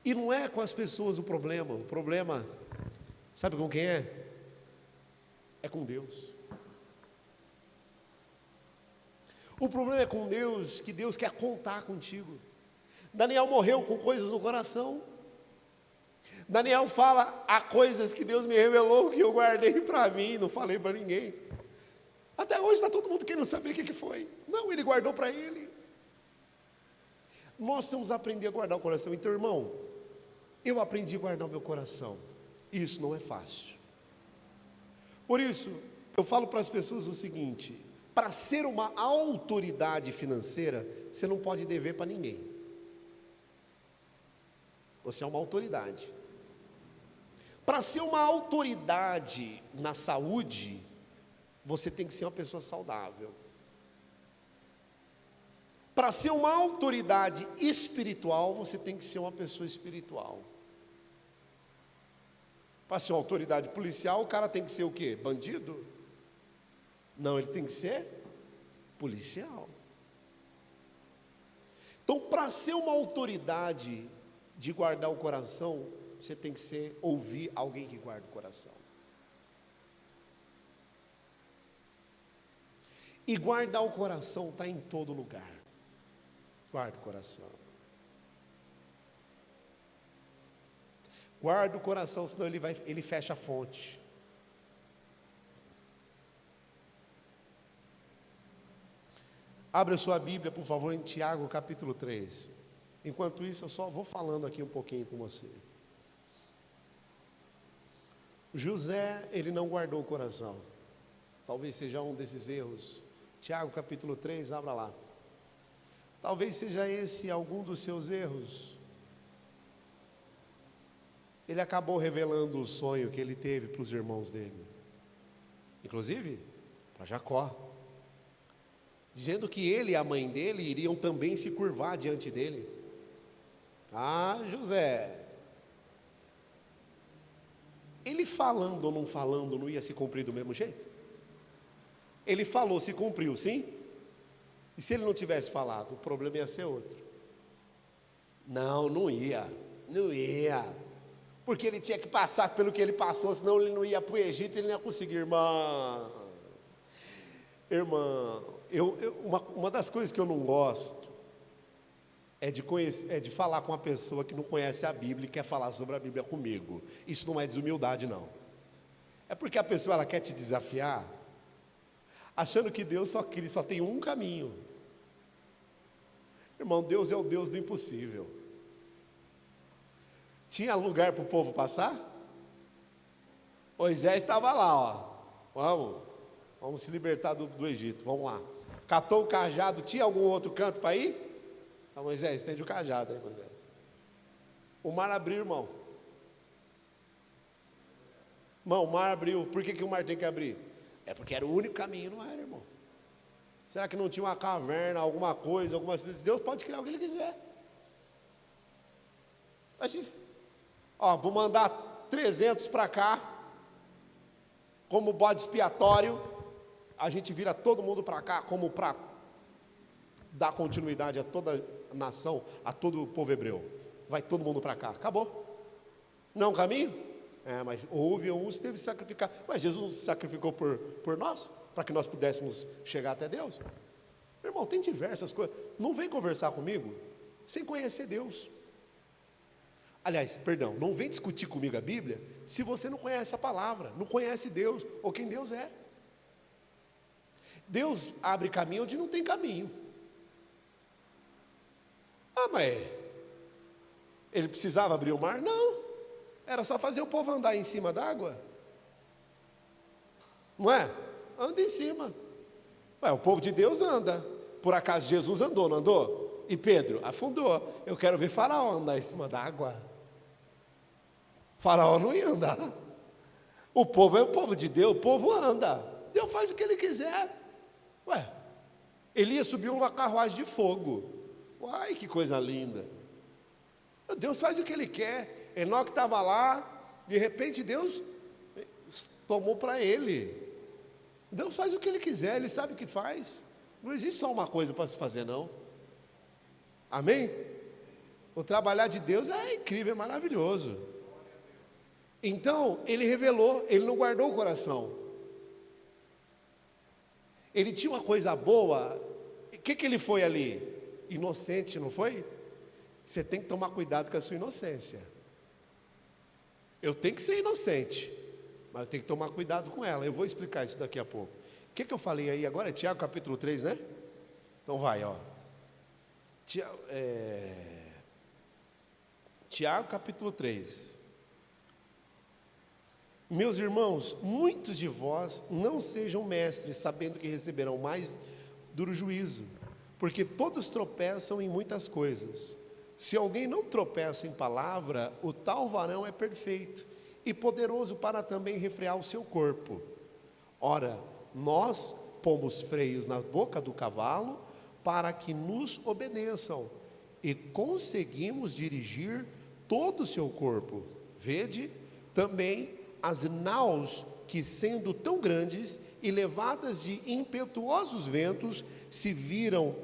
E não é com as pessoas o problema, sabe com quem é? É com Deus. O problema é com Deus, que Deus quer contar contigo. Daniel morreu com coisas no coração. Daniel fala, há coisas que Deus me revelou que eu guardei para mim, não falei para ninguém. Até hoje está todo mundo querendo saber o que foi. Não, ele guardou para ele. Nós temos que aprender a guardar o coração. Então, irmão, eu aprendi a guardar o meu coração. Isso não é fácil. Por isso, eu falo para as pessoas o seguinte: para ser uma autoridade financeira, você não pode dever para ninguém. Você é uma autoridade. Para ser uma autoridade na saúde, você tem que ser uma pessoa saudável. Para ser uma autoridade espiritual, você tem que ser uma pessoa espiritual. Para ser uma autoridade policial, o cara tem que ser o quê? Bandido? Não, ele tem que ser policial. Então, para ser uma autoridade de guardar o coração, você tem que ouvir alguém que guarda o coração. E guardar o coração está em todo lugar. Guarda o coração. Guarda o coração, senão ele fecha a fonte. Abra sua Bíblia, por favor, em Tiago capítulo 3. Enquanto isso, eu só vou falando aqui um pouquinho com você. José, ele não guardou o coração. Talvez seja um desses erros. Tiago capítulo 3, abra lá. Talvez seja esse algum dos seus erros. Ele acabou revelando o sonho que ele teve para os irmãos dele, inclusive para Jacó, dizendo que ele e a mãe dele iriam também se curvar diante dele. Ah, José, ele falando ou não falando, não ia se cumprir do mesmo jeito? Ele falou, se cumpriu, sim? E se ele não tivesse falado, o problema ia ser outro. Não ia, porque ele tinha que passar pelo que ele passou, senão ele não ia para o Egito, ele não ia conseguir. Irmã, uma das coisas que eu não gosto é de falar com uma pessoa que não conhece a Bíblia e quer falar sobre a Bíblia comigo. Isso não é desumildade, não. É porque a pessoa ela quer te desafiar, achando que Deus só tem um caminho. Irmão, Deus é o Deus do impossível. Tinha lugar para o povo passar? Moisés estava lá, vamos se libertar do Egito, vamos lá. Catou o cajado, tinha algum outro canto para ir? Moisés, estende o cajado aí, Moisés. O mar abriu, irmão. O mar abriu. Por que o mar tem que abrir? É porque era o único caminho, não era, irmão? Será que não tinha uma caverna, alguma coisa, alguma coisa? Deus pode criar o que Ele quiser. Assim, vou mandar 300 para cá, como bode expiatório. A gente vira todo mundo para cá, como para dar continuidade a toda a nação, a todo o povo hebreu. Vai todo mundo para cá, acabou. Não é um caminho? Mas houve uns que teve que sacrificar. Mas Jesus se sacrificou por nós, para que nós pudéssemos chegar até Deus. Meu irmão, tem diversas coisas. Não vem conversar comigo sem conhecer Deus. Aliás, perdão, não vem discutir comigo a Bíblia se você não conhece a palavra, não conhece Deus, ou quem Deus é. Deus abre caminho onde não tem caminho. Mas ele precisava abrir o mar? Não, era só fazer o povo andar em cima d'água. Não é? Anda em cima. O povo de Deus anda. Por acaso Jesus andou, não andou? E Pedro afundou. Eu quero ver Faraó andar em cima d'água. Faraó não ia andar. O povo é o povo de Deus, o povo anda. Deus faz o que ele quiser. Elias subiu numa carruagem de fogo. Uai, que coisa linda. Deus faz o que Ele quer. Enoque estava lá, de repente Deus tomou para ele. Deus faz o que Ele quiser, Ele sabe o que faz. Não existe só uma coisa para se fazer, não. Amém? O trabalhar de Deus é incrível, é maravilhoso. Então, Ele revelou, Ele não guardou o coração. Ele tinha uma coisa boa. O que Ele foi ali? Inocente, não foi? Você tem que tomar cuidado com a sua inocência. Eu tenho que ser inocente, mas eu tenho que tomar cuidado com ela. Eu vou explicar isso daqui a pouco. O que eu falei aí agora? É Tiago capítulo 3, né? Então vai, Tiago capítulo 3. Meus irmãos, muitos de vós não sejam mestres, sabendo que receberão mais duro juízo, porque todos tropeçam em muitas coisas. Se alguém não tropeça em palavra, o tal varão é perfeito e poderoso para também refrear o seu corpo. Ora, nós pomos freios na boca do cavalo para que nos obedeçam e conseguimos dirigir todo o seu corpo. Vede também as naus que, sendo tão grandes e levadas de impetuosos ventos, se viram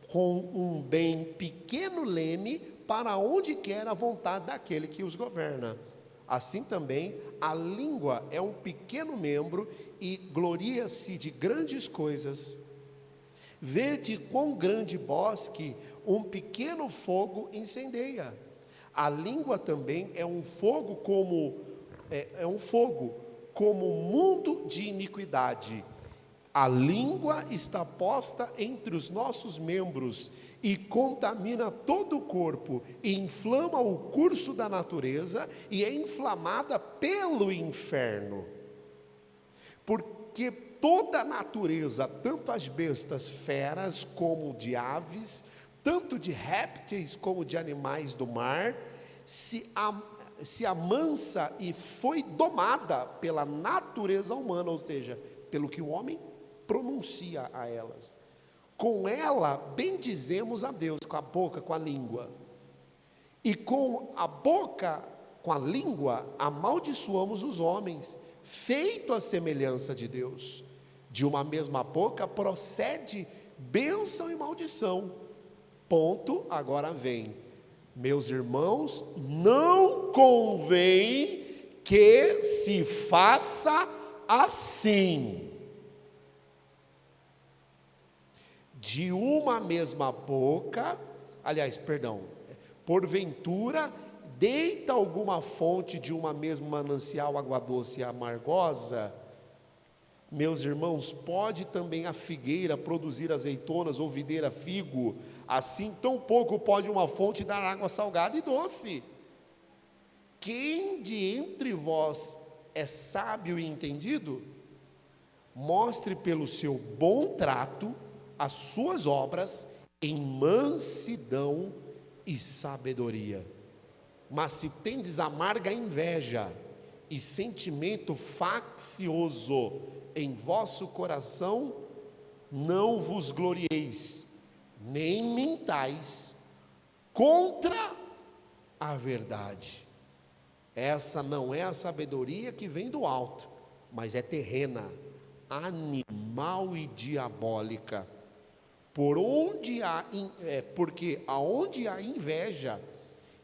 com um bem pequeno leme para onde quer a vontade daquele que os governa. Assim também a língua é um pequeno membro e gloria-se de grandes coisas. Vede quão grande bosque um pequeno fogo incendeia. A língua também é um fogo como mundo de iniquidade. A língua está posta entre os nossos membros e contamina todo o corpo, e inflama o curso da natureza e é inflamada pelo inferno. Porque toda a natureza, tanto as bestas feras como de aves, tanto de répteis como de animais do mar, se amansa e foi domada pela natureza humana, ou seja, pelo que o homem pronuncia a elas. Com ela bendizemos a Deus, com a boca, com a língua. E com a boca, com a língua, amaldiçoamos os homens, feito à semelhança de Deus. De uma mesma boca procede bênção e maldição. Ponto, agora vem. Meus irmãos, não convém que se faça assim. De uma mesma boca, porventura, deita alguma fonte de uma mesma manancial água doce e amargosa? Meus irmãos, pode também a figueira produzir azeitonas ou videira figo? Assim tão pouco pode uma fonte dar água salgada e doce. Quem de entre vós é sábio e entendido? Mostre pelo seu bom trato as suas obras em mansidão e sabedoria. Mas se tendes amarga inveja e sentimento faccioso em vosso coração, não vos glorieis, nem mintais contra a verdade. Essa não é a sabedoria que vem do alto, mas é terrena, animal e diabólica. Porque aonde há inveja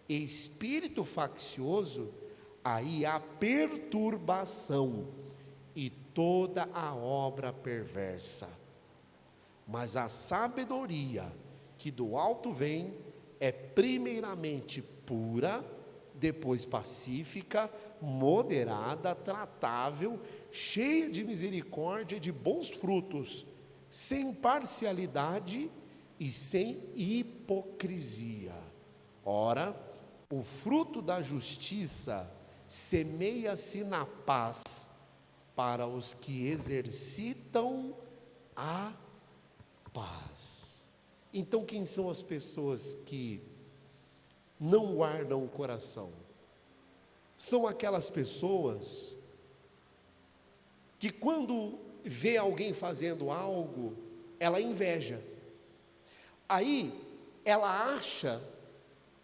e espírito faccioso, aí há perturbação e toda a obra perversa. Mas a sabedoria que do alto vem é primeiramente pura, depois pacífica, moderada, tratável, cheia de misericórdia e de bons frutos, sem parcialidade e sem hipocrisia. Ora, o fruto da justiça semeia-se na paz para os que exercitam a paz. Então, quem são as pessoas que não guardam o coração? São aquelas pessoas que quando vê alguém fazendo algo, ela inveja. Aí, ela acha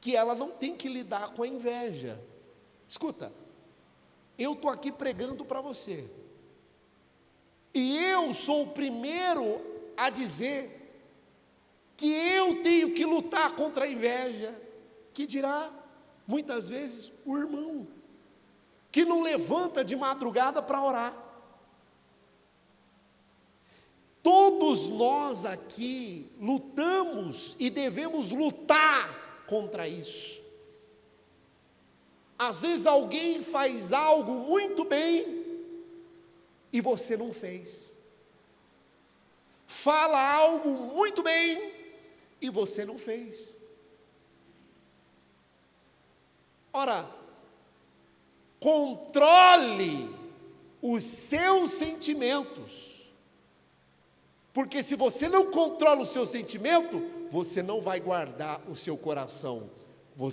que ela não tem que lidar com a inveja. Escuta, eu estou aqui pregando para você, e eu sou o primeiro a dizer que eu tenho que lutar contra a inveja, que dirá, muitas vezes, o irmão, que não levanta de madrugada para orar. Todos nós aqui lutamos e devemos lutar contra isso. Às vezes alguém faz algo muito bem e você não fez. Fala algo muito bem e você não fez. Ora, controle os seus sentimentos. Porque se você não controla o seu sentimento, você não vai guardar o seu coração. O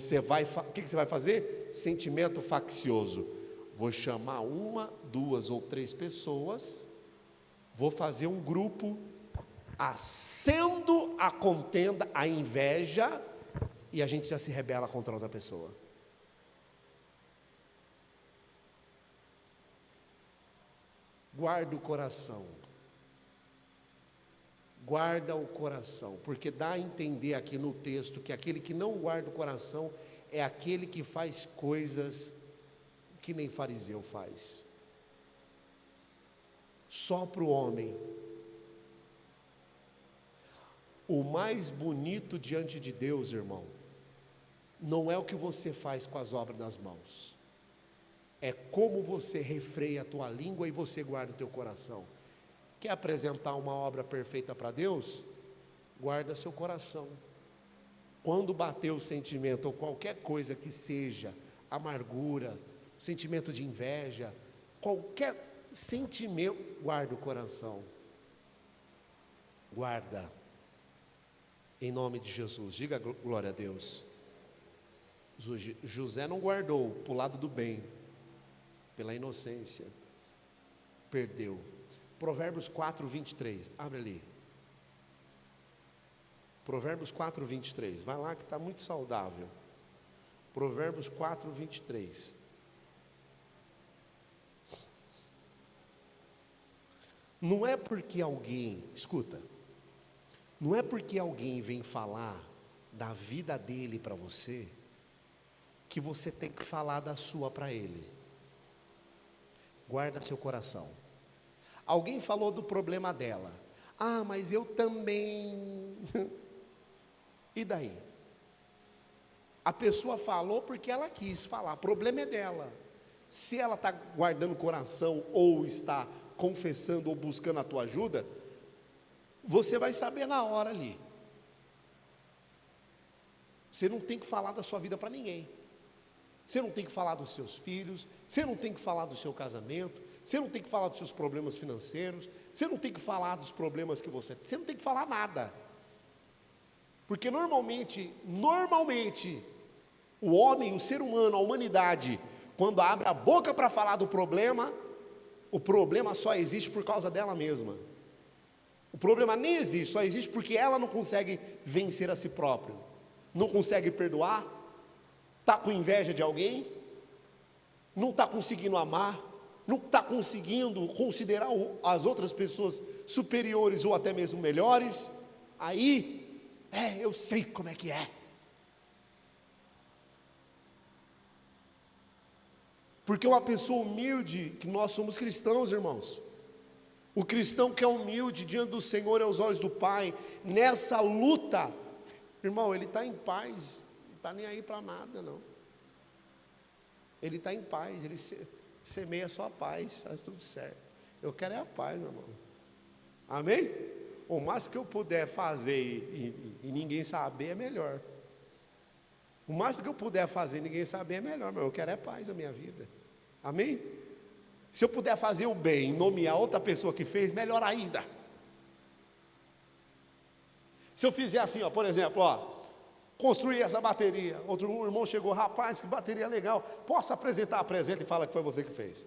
que você vai fazer? Sentimento faccioso. Vou chamar 1, 2 ou 3 pessoas, vou fazer um grupo, acendo a contenda, a inveja, e a gente já se rebela contra outra pessoa. Guarda o coração. Guarda o coração, porque dá a entender aqui no texto que aquele que não guarda o coração é aquele que faz coisas que nem fariseu faz. Só para o homem. O mais bonito diante de Deus, irmão, não é o que você faz com as obras das mãos, é como você refreia a tua língua e você guarda o teu coração. Quer apresentar uma obra perfeita para Deus? Guarda seu coração. Quando bater o sentimento ou qualquer coisa que seja amargura, sentimento de inveja, qualquer sentimento, guarda o coração. Guarda. Em nome de Jesus, diga glória a Deus. José não guardou para o lado do bem, pela inocência, perdeu. Provérbios 4, 23, abre ali. Provérbios 4, 23, vai lá que está muito saudável. Provérbios 4, 23. Não é porque alguém, escuta, não é porque alguém vem falar da vida dele para você, que você tem que falar da sua para ele. Guarda seu coração. Alguém falou do problema dela. Ah, mas eu também. E daí? A pessoa falou porque ela quis falar, o problema é dela. Se ela está guardando o coração, ou está confessando, ou buscando a tua ajuda, você vai saber na hora ali. Você não tem que falar da sua vida para ninguém. Você não tem que falar dos seus filhos, você não tem que falar do seu casamento, você não tem que falar dos seus problemas financeiros, você não tem que falar dos problemas que você não tem que falar nada. Porque normalmente, o homem, o ser humano, a humanidade, quando abre a boca para falar do problema, o problema só existe por causa dela mesma. O problema nem existe, só existe porque ela não consegue vencer a si própria, não consegue perdoar, está com inveja de alguém, não está conseguindo amar, não está conseguindo considerar as outras pessoas superiores ou até mesmo melhores. Aí, eu sei como é que é. Porque uma pessoa humilde, que nós somos cristãos, irmãos, o cristão que é humilde diante do Senhor e aos olhos do Pai, nessa luta, irmão, ele está em paz, não está nem aí para nada não. Ele está em paz, ele semeia só a paz, faz tudo certo. Eu quero é a paz, meu irmão. Amém? O mais que eu puder fazer e ninguém saber é melhor. O mais que eu puder fazer e ninguém saber é melhor, mas eu quero é paz na minha vida. Amém? Se eu puder fazer o bem e nomear outra pessoa que fez, melhor ainda. Se eu fizer assim, por exemplo, construir essa bateria, outro irmão chegou, rapaz, que bateria legal, posso apresentar? Apresenta e fala que foi você que fez.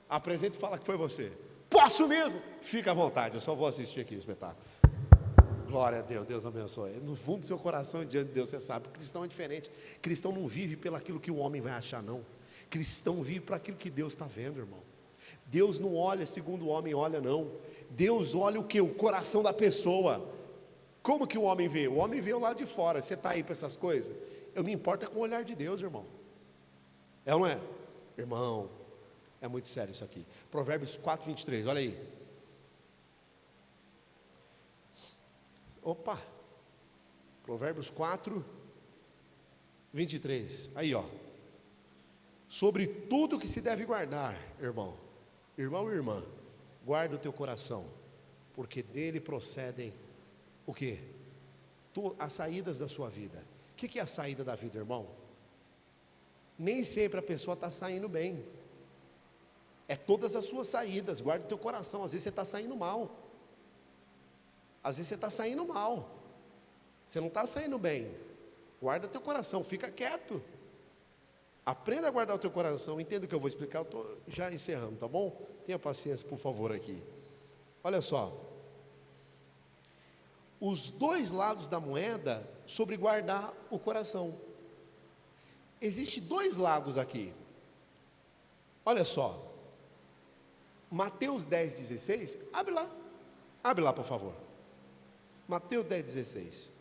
Apresenta e fala que foi você. Posso mesmo? Fica à vontade, eu só vou assistir aqui o espetáculo. Glória a Deus, Deus abençoe. No fundo do seu coração, diante de Deus, você sabe, cristão é diferente. Cristão não vive pelo aquilo que o homem vai achar, não. Cristão vive para aquilo que Deus está vendo, irmão. Deus não olha segundo o homem olha, não. Deus olha o que? O coração da pessoa. Como que o homem vê? O homem vê o lado de fora. Você está aí para essas coisas? Eu me importo com o olhar de Deus, irmão. É ou não é? Irmão, é muito sério isso aqui. Provérbios 4, 23, olha aí. Opa, Provérbios 4, 23, aí sobre tudo que se deve guardar, irmão e irmã, guarda o teu coração, porque dele procedem, o quê? As saídas da sua vida. O que é a saída da vida, irmão? Nem sempre a pessoa está saindo bem, é todas as suas saídas, guarda o teu coração, às vezes você está saindo mal. Às vezes você está saindo mal, você não está saindo bem. Guarda teu coração, fica quieto. Aprenda a guardar o teu coração. Entenda o que eu vou explicar, eu estou já encerrando, tá bom? Tenha paciência, por favor, aqui. Olha só, os dois lados da moeda sobre guardar o coração. Existem dois lados aqui. Olha só, Mateus 10, 16, abre lá, por favor. Mateus 10, 16.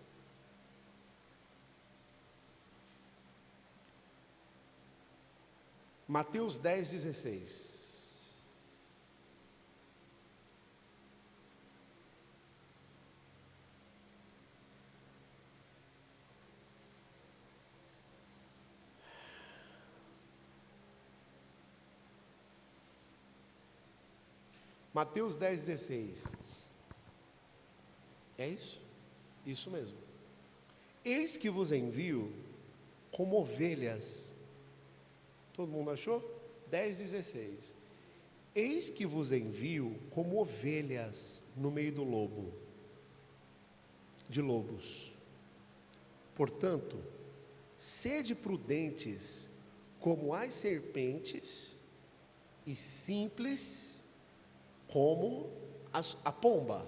Mateus 10, 16. Mateus 10, 16. É isso? Isso mesmo. Eis que vos envio como ovelhas. Todo mundo achou? 10, 16. Eis que vos envio como ovelhas no meio do lobo. de lobos. Portanto, sede prudentes como as serpentes e simples como a pomba.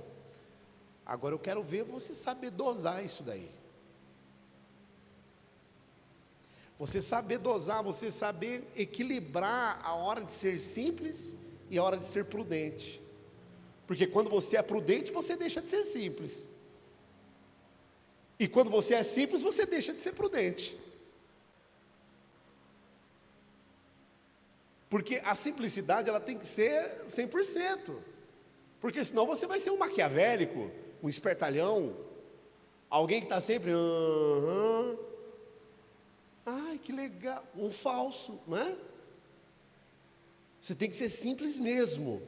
Agora eu quero ver você saber dosar isso daí. Você saber dosar, você saber equilibrar a hora de ser simples e a hora de ser prudente. Porque quando você é prudente, você deixa de ser simples. E quando você é simples, você deixa de ser prudente. Porque a simplicidade, ela tem que ser 100%. Porque senão você vai ser um maquiavélico, um espertalhão, alguém que está sempre... Ai, que legal, um falso, não é? Você tem que ser simples mesmo.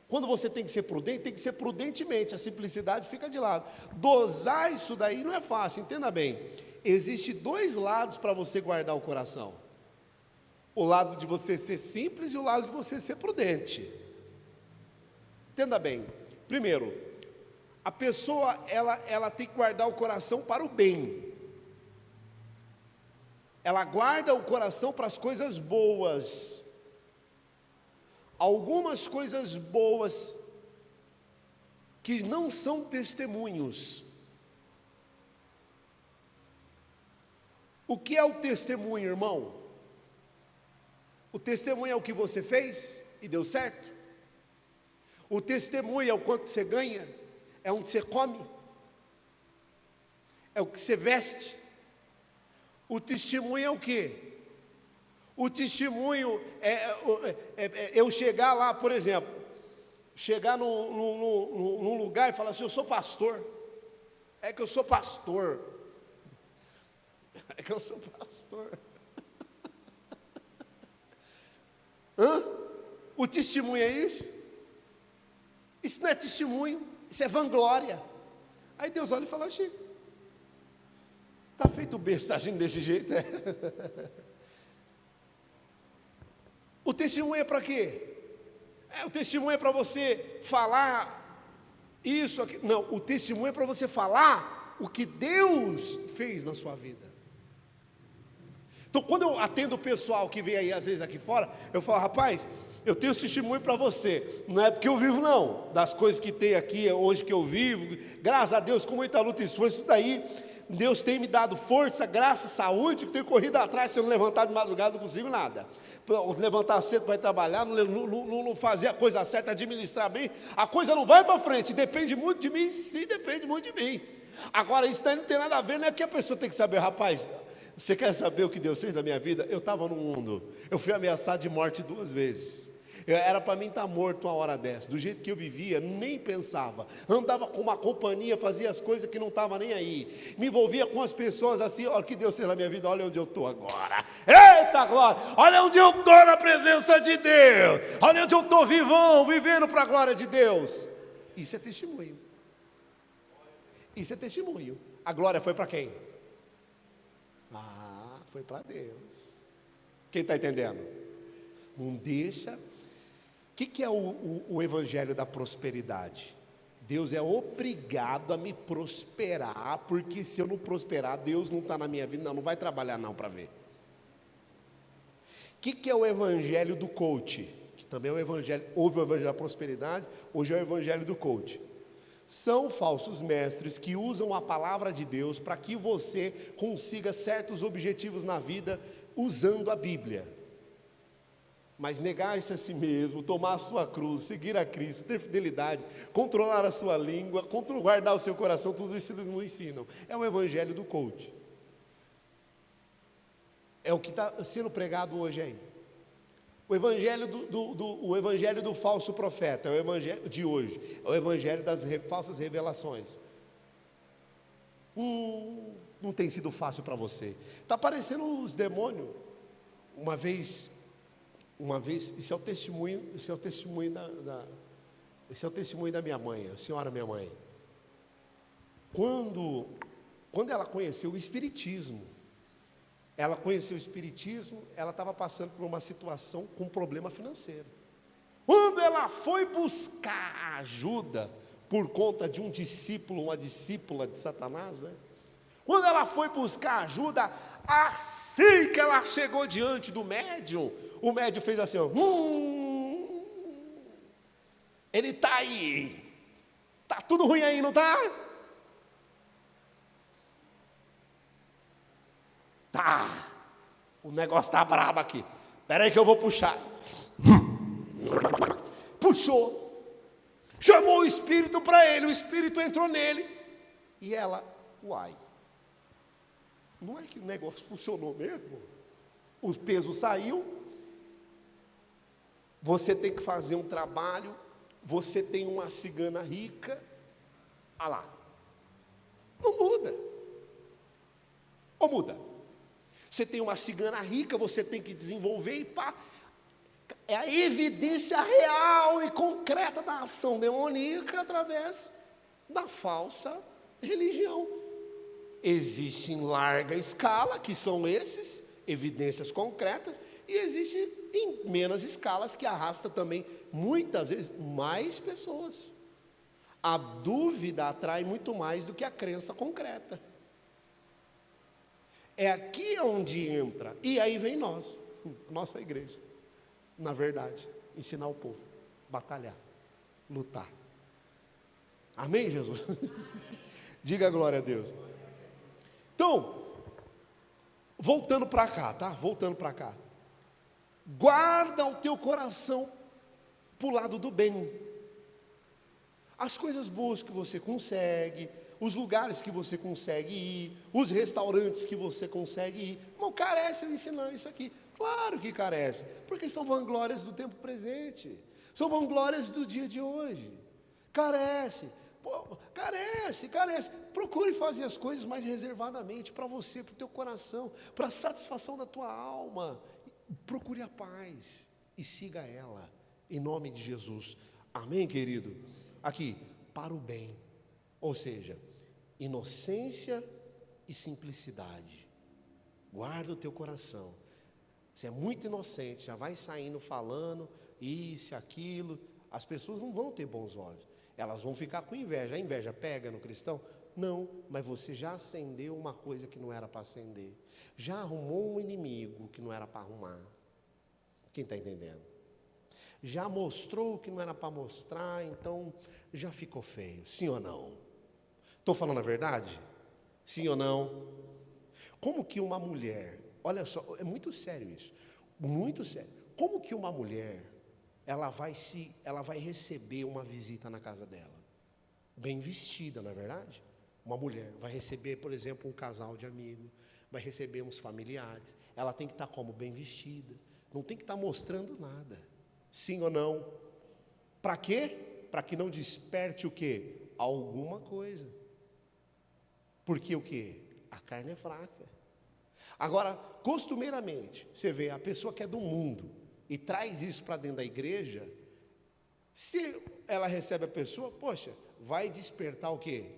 Quando você tem que ser prudente, tem que ser prudentemente, a simplicidade fica de lado. Dosar isso daí não é fácil, entenda bem. Existem dois lados para você guardar o coração. O lado de você ser simples e o lado de você ser prudente. Entenda bem. Primeiro, a pessoa, ela tem que guardar o coração para o bem. Ela guarda o coração para as coisas boas. Algumas coisas boas que não são testemunhos. O que é o testemunho, irmão? O testemunho é o que você fez e deu certo? O testemunho é o quanto você ganha? É onde você come? É o que você veste? O testemunho é o quê? O testemunho é eu chegar lá, por exemplo, chegar num lugar e falar assim: eu sou pastor. É que eu sou pastor. É que eu sou pastor. Hã? O testemunho é isso? Isso não é testemunho, isso é vanglória. Aí Deus olha e fala: Chico, está feito besta, está agindo desse jeito? O testemunho é para quê? O testemunho é para você falar isso aqui. Não, o testemunho é para você falar o que Deus fez na sua vida. Então, quando eu atendo o pessoal que vem aí, às vezes aqui fora, eu falo: rapaz, eu tenho testemunho para você. Não é do que eu vivo, não. Das coisas que tem aqui hoje que eu vivo. Graças a Deus, com muita luta e esforço, isso daí, Deus tem me dado força, graça, saúde. Eu tenho corrido atrás. Se eu não levantar de madrugada, não consigo nada. Levantar cedo para ir trabalhar, não fazer a coisa certa, administrar bem, a coisa não vai para frente. Depende muito de mim, sim, depende muito de mim. Agora, isso daí não tem nada a ver, não é que a pessoa tem que saber. Rapaz, você quer saber o que Deus fez na minha vida? Eu estava no mundo, eu fui ameaçado de morte 2 vezes. Era para mim estar morto uma hora dessa. Do jeito que eu vivia, nem pensava. Andava com uma companhia, fazia as coisas que não estava nem aí. Me envolvia com as pessoas assim: olha o que Deus fez na minha vida, olha onde eu estou agora. Eita glória, olha onde eu estou na presença de Deus. Olha onde eu estou vivão, vivendo para a glória de Deus. Isso é testemunho. Isso é testemunho. A glória foi para quem? Foi para Deus. Quem está entendendo? Não deixa. O que é o evangelho da prosperidade? Deus é obrigado a me prosperar, porque se eu não prosperar, Deus não está na minha vida, não vai trabalhar não para ver. O que é o evangelho do coach? Que também é o evangelho, houve o evangelho da prosperidade, hoje é o evangelho do coach. São falsos mestres que usam a palavra de Deus para que você consiga certos objetivos na vida usando a Bíblia. Mas negar-se a si mesmo, tomar a sua cruz, seguir a Cristo, ter fidelidade, controlar a sua língua, guardar o seu coração, tudo isso eles não ensinam. É o evangelho do coach. É o que está sendo pregado hoje aí. O evangelho o evangelho do falso profeta, é o evangelho de hoje, é o evangelho das falsas revelações. Não tem sido fácil para você. Está parecendo os demônios. Uma vez, isso é o testemunho da minha mãe, a senhora minha mãe. Quando ela conheceu o Espiritismo, ela estava passando por uma situação com problema financeiro. Quando ela foi buscar ajuda por conta de um discípulo, uma discípula de Satanás, né? Quando ela foi buscar ajuda, assim que ela chegou diante do médium, o médium fez assim, ó, ele está aí, está tudo ruim aí, não está? Tá, o negócio está brabo aqui, espera aí que eu vou puxar. Puxou, chamou o espírito para ele, o espírito entrou nele, e ela, uai, não é que o negócio funcionou mesmo? O peso saiu, você tem que fazer um trabalho, você tem uma cigana rica, olha lá, não muda, ou muda? Você tem uma cigana rica, você tem que desenvolver e pá, é a evidência real e concreta da ação demoníaca através da falsa religião. Existe em larga escala, que são esses, evidências concretas, e existe em menos escalas, que arrasta também, muitas vezes, mais pessoas. A dúvida atrai muito mais do que a crença concreta. É aqui onde entra, e aí vem nós, nossa igreja, na verdade, ensinar o povo, batalhar, lutar. Amém, Jesus? Diga glória a Deus. Então, voltando para cá, tá? Voltando para cá. Guarda o teu coração para o lado do bem. As coisas boas que você consegue, os lugares que você consegue ir, os restaurantes que você consegue ir. Não carece eu ensinar isso aqui. Claro que carece, porque são vanglórias do tempo presente. São vanglórias do dia de hoje. Carece. Pô, carece. Procure fazer as coisas mais reservadamente para você, para o teu coração, para a satisfação da tua alma. Procure a paz e siga ela, em nome de Jesus. Amém, querido? Aqui, para o bem, ou seja, inocência e simplicidade. Guarda o teu coração. Você é muito inocente, já vai saindo falando isso, aquilo. As pessoas não vão ter bons olhos. Elas vão ficar com inveja. A inveja pega no cristão? Não, mas você já acendeu uma coisa que não era para acender. Já arrumou um inimigo que não era para arrumar. Quem está entendendo? Já mostrou o que não era para mostrar, então já ficou feio. Sim ou não? Estou falando a verdade? Sim ou não? Como que uma mulher, olha só, é muito sério isso, muito sério. Como que uma mulher, ela vai receber uma visita na casa dela? Bem vestida, não é verdade? Uma mulher vai receber, por exemplo, um casal de amigos, vai receber uns familiares. Ela tem que estar como? Bem vestida. Não tem que estar mostrando nada. Sim ou não? Para quê? Para que não desperte o quê? Alguma coisa. Porque o quê? A carne é fraca. Agora, costumeiramente, você vê a pessoa que é do mundo e traz isso para dentro da igreja, se ela recebe a pessoa, poxa, vai despertar o quê?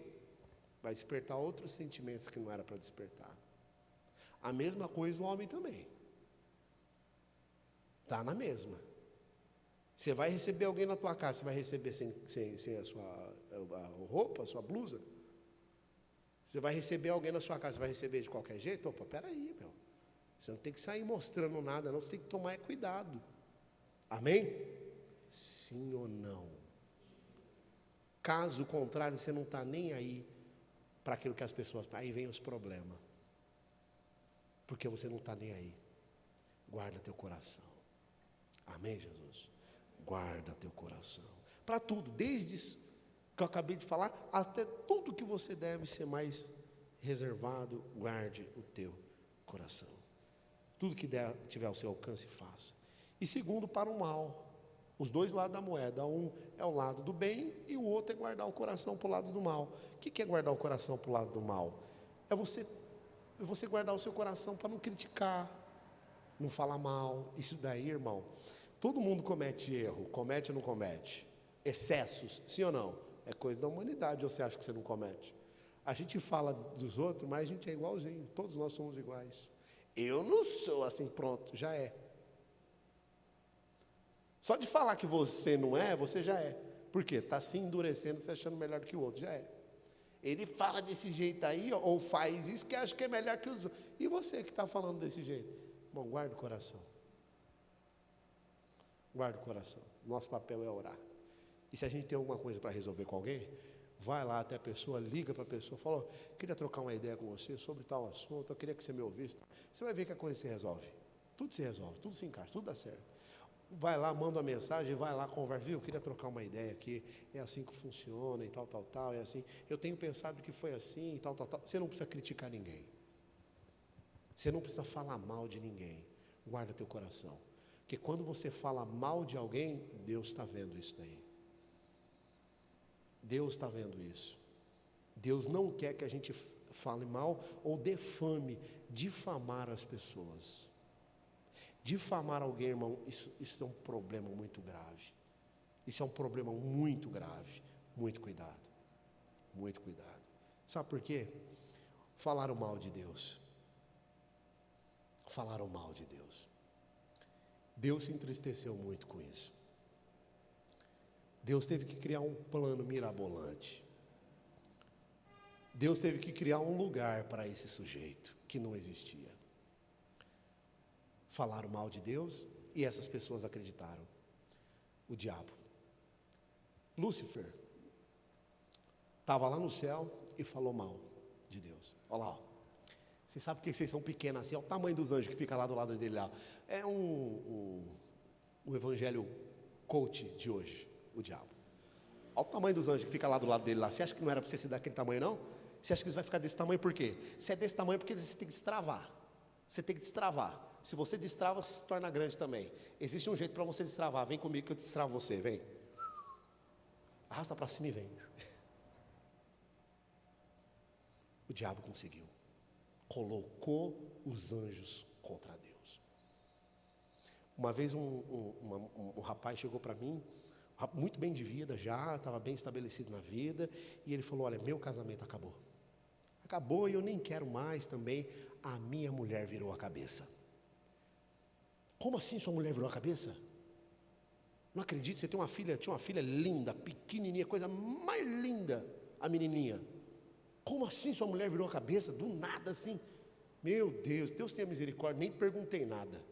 Vai despertar outros sentimentos que não era para despertar. A mesma coisa o homem também. Está na mesma. Você vai receber alguém na tua casa, você vai receber sem a sua roupa, a sua blusa? Você vai receber alguém na sua casa, você vai receber de qualquer jeito? Opa, peraí, meu. Você não tem que sair mostrando nada, não. Você tem que tomar cuidado. Amém? Sim ou não? Caso contrário, você não está nem aí para aquilo que as pessoas... Aí vem os problemas. Porque você não está nem aí. Guarda teu coração. Amém, Jesus? Guarda teu coração. Para tudo, desde isso que eu acabei de falar, até tudo que você deve ser mais reservado, guarde o teu coração. Tudo que tiver ao seu alcance, faça. E segundo, para o mal. Os dois lados da moeda. Um é o lado do bem e o outro é guardar o coração para o lado do mal. O que é guardar o coração para o lado do mal? É você guardar o seu coração para não criticar, não falar mal. Isso daí, irmão, todo mundo comete erro. Comete ou não comete? Excessos, sim ou não? É coisa da humanidade, ou você acha que você não comete? A gente fala dos outros, mas a gente é igualzinho. Todos nós somos iguais. Eu não sou assim, pronto, já é. Só de falar que você não é, você já é. Por quê? Está se endurecendo, se achando melhor do que o outro. Já é. Ele fala desse jeito aí, ou faz isso que acha que é melhor que os outros. E você que está falando desse jeito? Bom, guarda o coração. Guarda o coração. Nosso papel é orar. E se a gente tem alguma coisa para resolver com alguém, vai lá até a pessoa, liga para a pessoa, fala, queria trocar uma ideia com você sobre tal assunto, eu queria que você me ouvisse. Você vai ver que a coisa se resolve. Tudo se resolve, tudo se encaixa, tudo dá certo. Vai lá, manda uma mensagem, vai lá, conversa, viu, eu queria trocar uma ideia aqui, é assim que funciona e tal, é assim, eu tenho pensado que foi assim e tal. Você não precisa criticar ninguém. Você não precisa falar mal de ninguém. Guarda teu coração. Porque quando você fala mal de alguém, Deus está vendo isso daí. Deus está vendo isso. Deus não quer que a gente fale mal ou difamar as pessoas. Difamar alguém, irmão, isso é um problema muito grave. Isso é um problema muito grave. Muito cuidado. Muito cuidado. Sabe por quê? Falaram mal de Deus. Falaram mal de Deus. Deus se entristeceu muito com isso. Deus teve que criar um plano mirabolante. Deus teve que criar um lugar para esse sujeito que não existia. Falaram mal de Deus e essas pessoas acreditaram. O diabo. Lúcifer estava lá no céu e falou mal de Deus. Olha lá, ó. Vocês sabem por que vocês são pequenos assim? Olha o tamanho dos anjos que fica lá do lado dele lá. É o evangelho coach de hoje, o diabo. Olha o tamanho dos anjos que fica lá do lado dele lá. Você acha que não era para você ser daquele tamanho não? Você acha que eles vai ficar desse tamanho por quê? Se é desse tamanho porque você tem que destravar. Você tem que destravar. Se você destrava, você se torna grande também. Existe um jeito para você destravar. Vem comigo que eu destravo você, vem. Arrasta para cima e vem. O diabo conseguiu. Colocou os anjos contra Deus. Uma vez um rapaz chegou para mim, muito bem de vida já, estava bem estabelecido na vida, e ele falou, olha, meu casamento acabou. Acabou e eu nem quero mais também, a minha mulher virou a cabeça. Como assim sua mulher virou a cabeça? Não acredito, você tem uma filha, tinha uma filha linda, pequenininha, coisa mais linda, a menininha. Como assim sua mulher virou a cabeça? Do nada assim. Meu Deus, Deus tenha misericórdia, nem perguntei nada.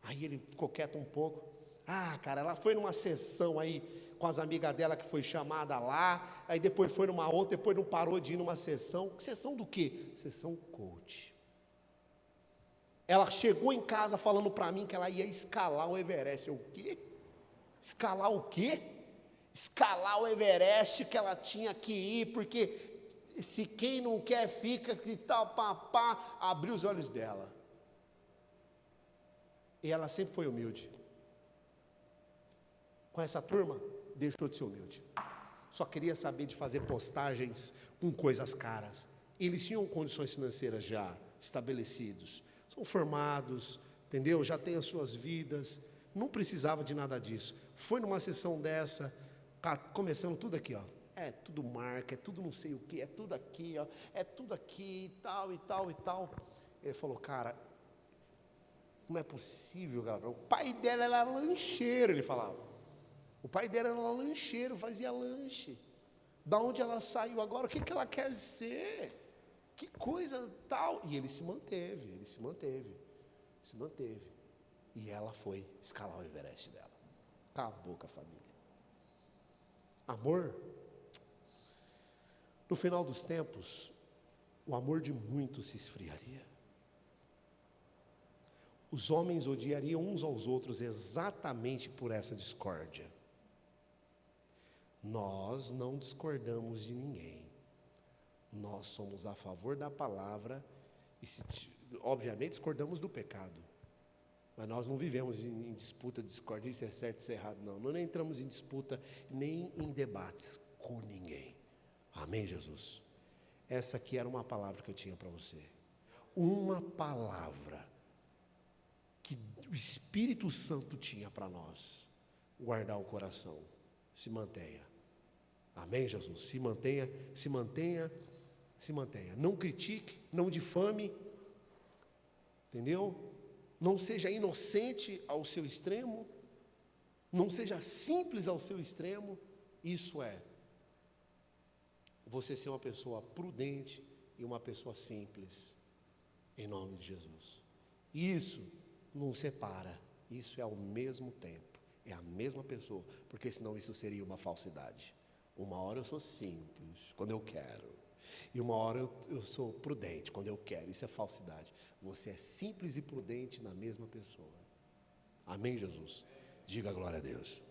Aí ele ficou quieto um pouco. Ah, cara, ela foi numa sessão aí com as amigas dela que foi chamada lá, aí depois foi numa outra, depois não parou de ir numa sessão. Sessão do quê? Sessão coach. Ela chegou em casa falando para mim que ela ia escalar o Everest. O quê? Escalar o quê? Escalar o Everest, que ela tinha que ir, porque se quem não quer fica, que tal, papá, abriu os olhos dela. E ela sempre foi humilde. Com essa turma, deixou de ser humilde. Só queria saber de fazer postagens com coisas caras. Eles tinham condições financeiras já estabelecidos. São formados, entendeu? Já têm as suas vidas. Não precisava de nada disso. Foi numa sessão dessa, começando tudo aqui, ó. É tudo marca, é tudo não sei o que, é tudo aqui, ó. É tudo aqui e tal, e tal, e tal. Ele falou, cara, não é possível, galera. O pai dela era lancheiro, ele falava. O pai dela era lancheiro, fazia lanche. Da onde ela saiu agora? O que ela quer ser? Que coisa tal. E ele se manteve. E ela foi escalar o Everest dela. Acabou com a família. Amor. No final dos tempos, o amor de muitos se esfriaria. Os homens odiariam uns aos outros exatamente por essa discórdia. Nós não discordamos de ninguém. Nós somos a favor da palavra e, obviamente, discordamos do pecado. Mas nós não vivemos em disputa, discórdia, isso é certo, isso é errado, não. Nós não entramos em disputa, nem em debates com ninguém. Amém, Jesus? Essa aqui era uma palavra que eu tinha para você. Uma palavra que o Espírito Santo tinha para nós. Guardar o coração. Se mantenha. Amém, Jesus? Se mantenha, se mantenha, se mantenha. Não critique, não difame. Entendeu? Não seja inocente ao seu extremo. Não seja simples ao seu extremo. Isso é você ser uma pessoa prudente e uma pessoa simples, em nome de Jesus. Isso não separa, isso é ao mesmo tempo, é a mesma pessoa, porque senão isso seria uma falsidade. Uma hora eu sou simples, quando eu quero, e uma hora eu sou prudente, quando eu quero. Isso é falsidade. Você é simples e prudente na mesma pessoa. Amém, Jesus? Diga glória a Deus.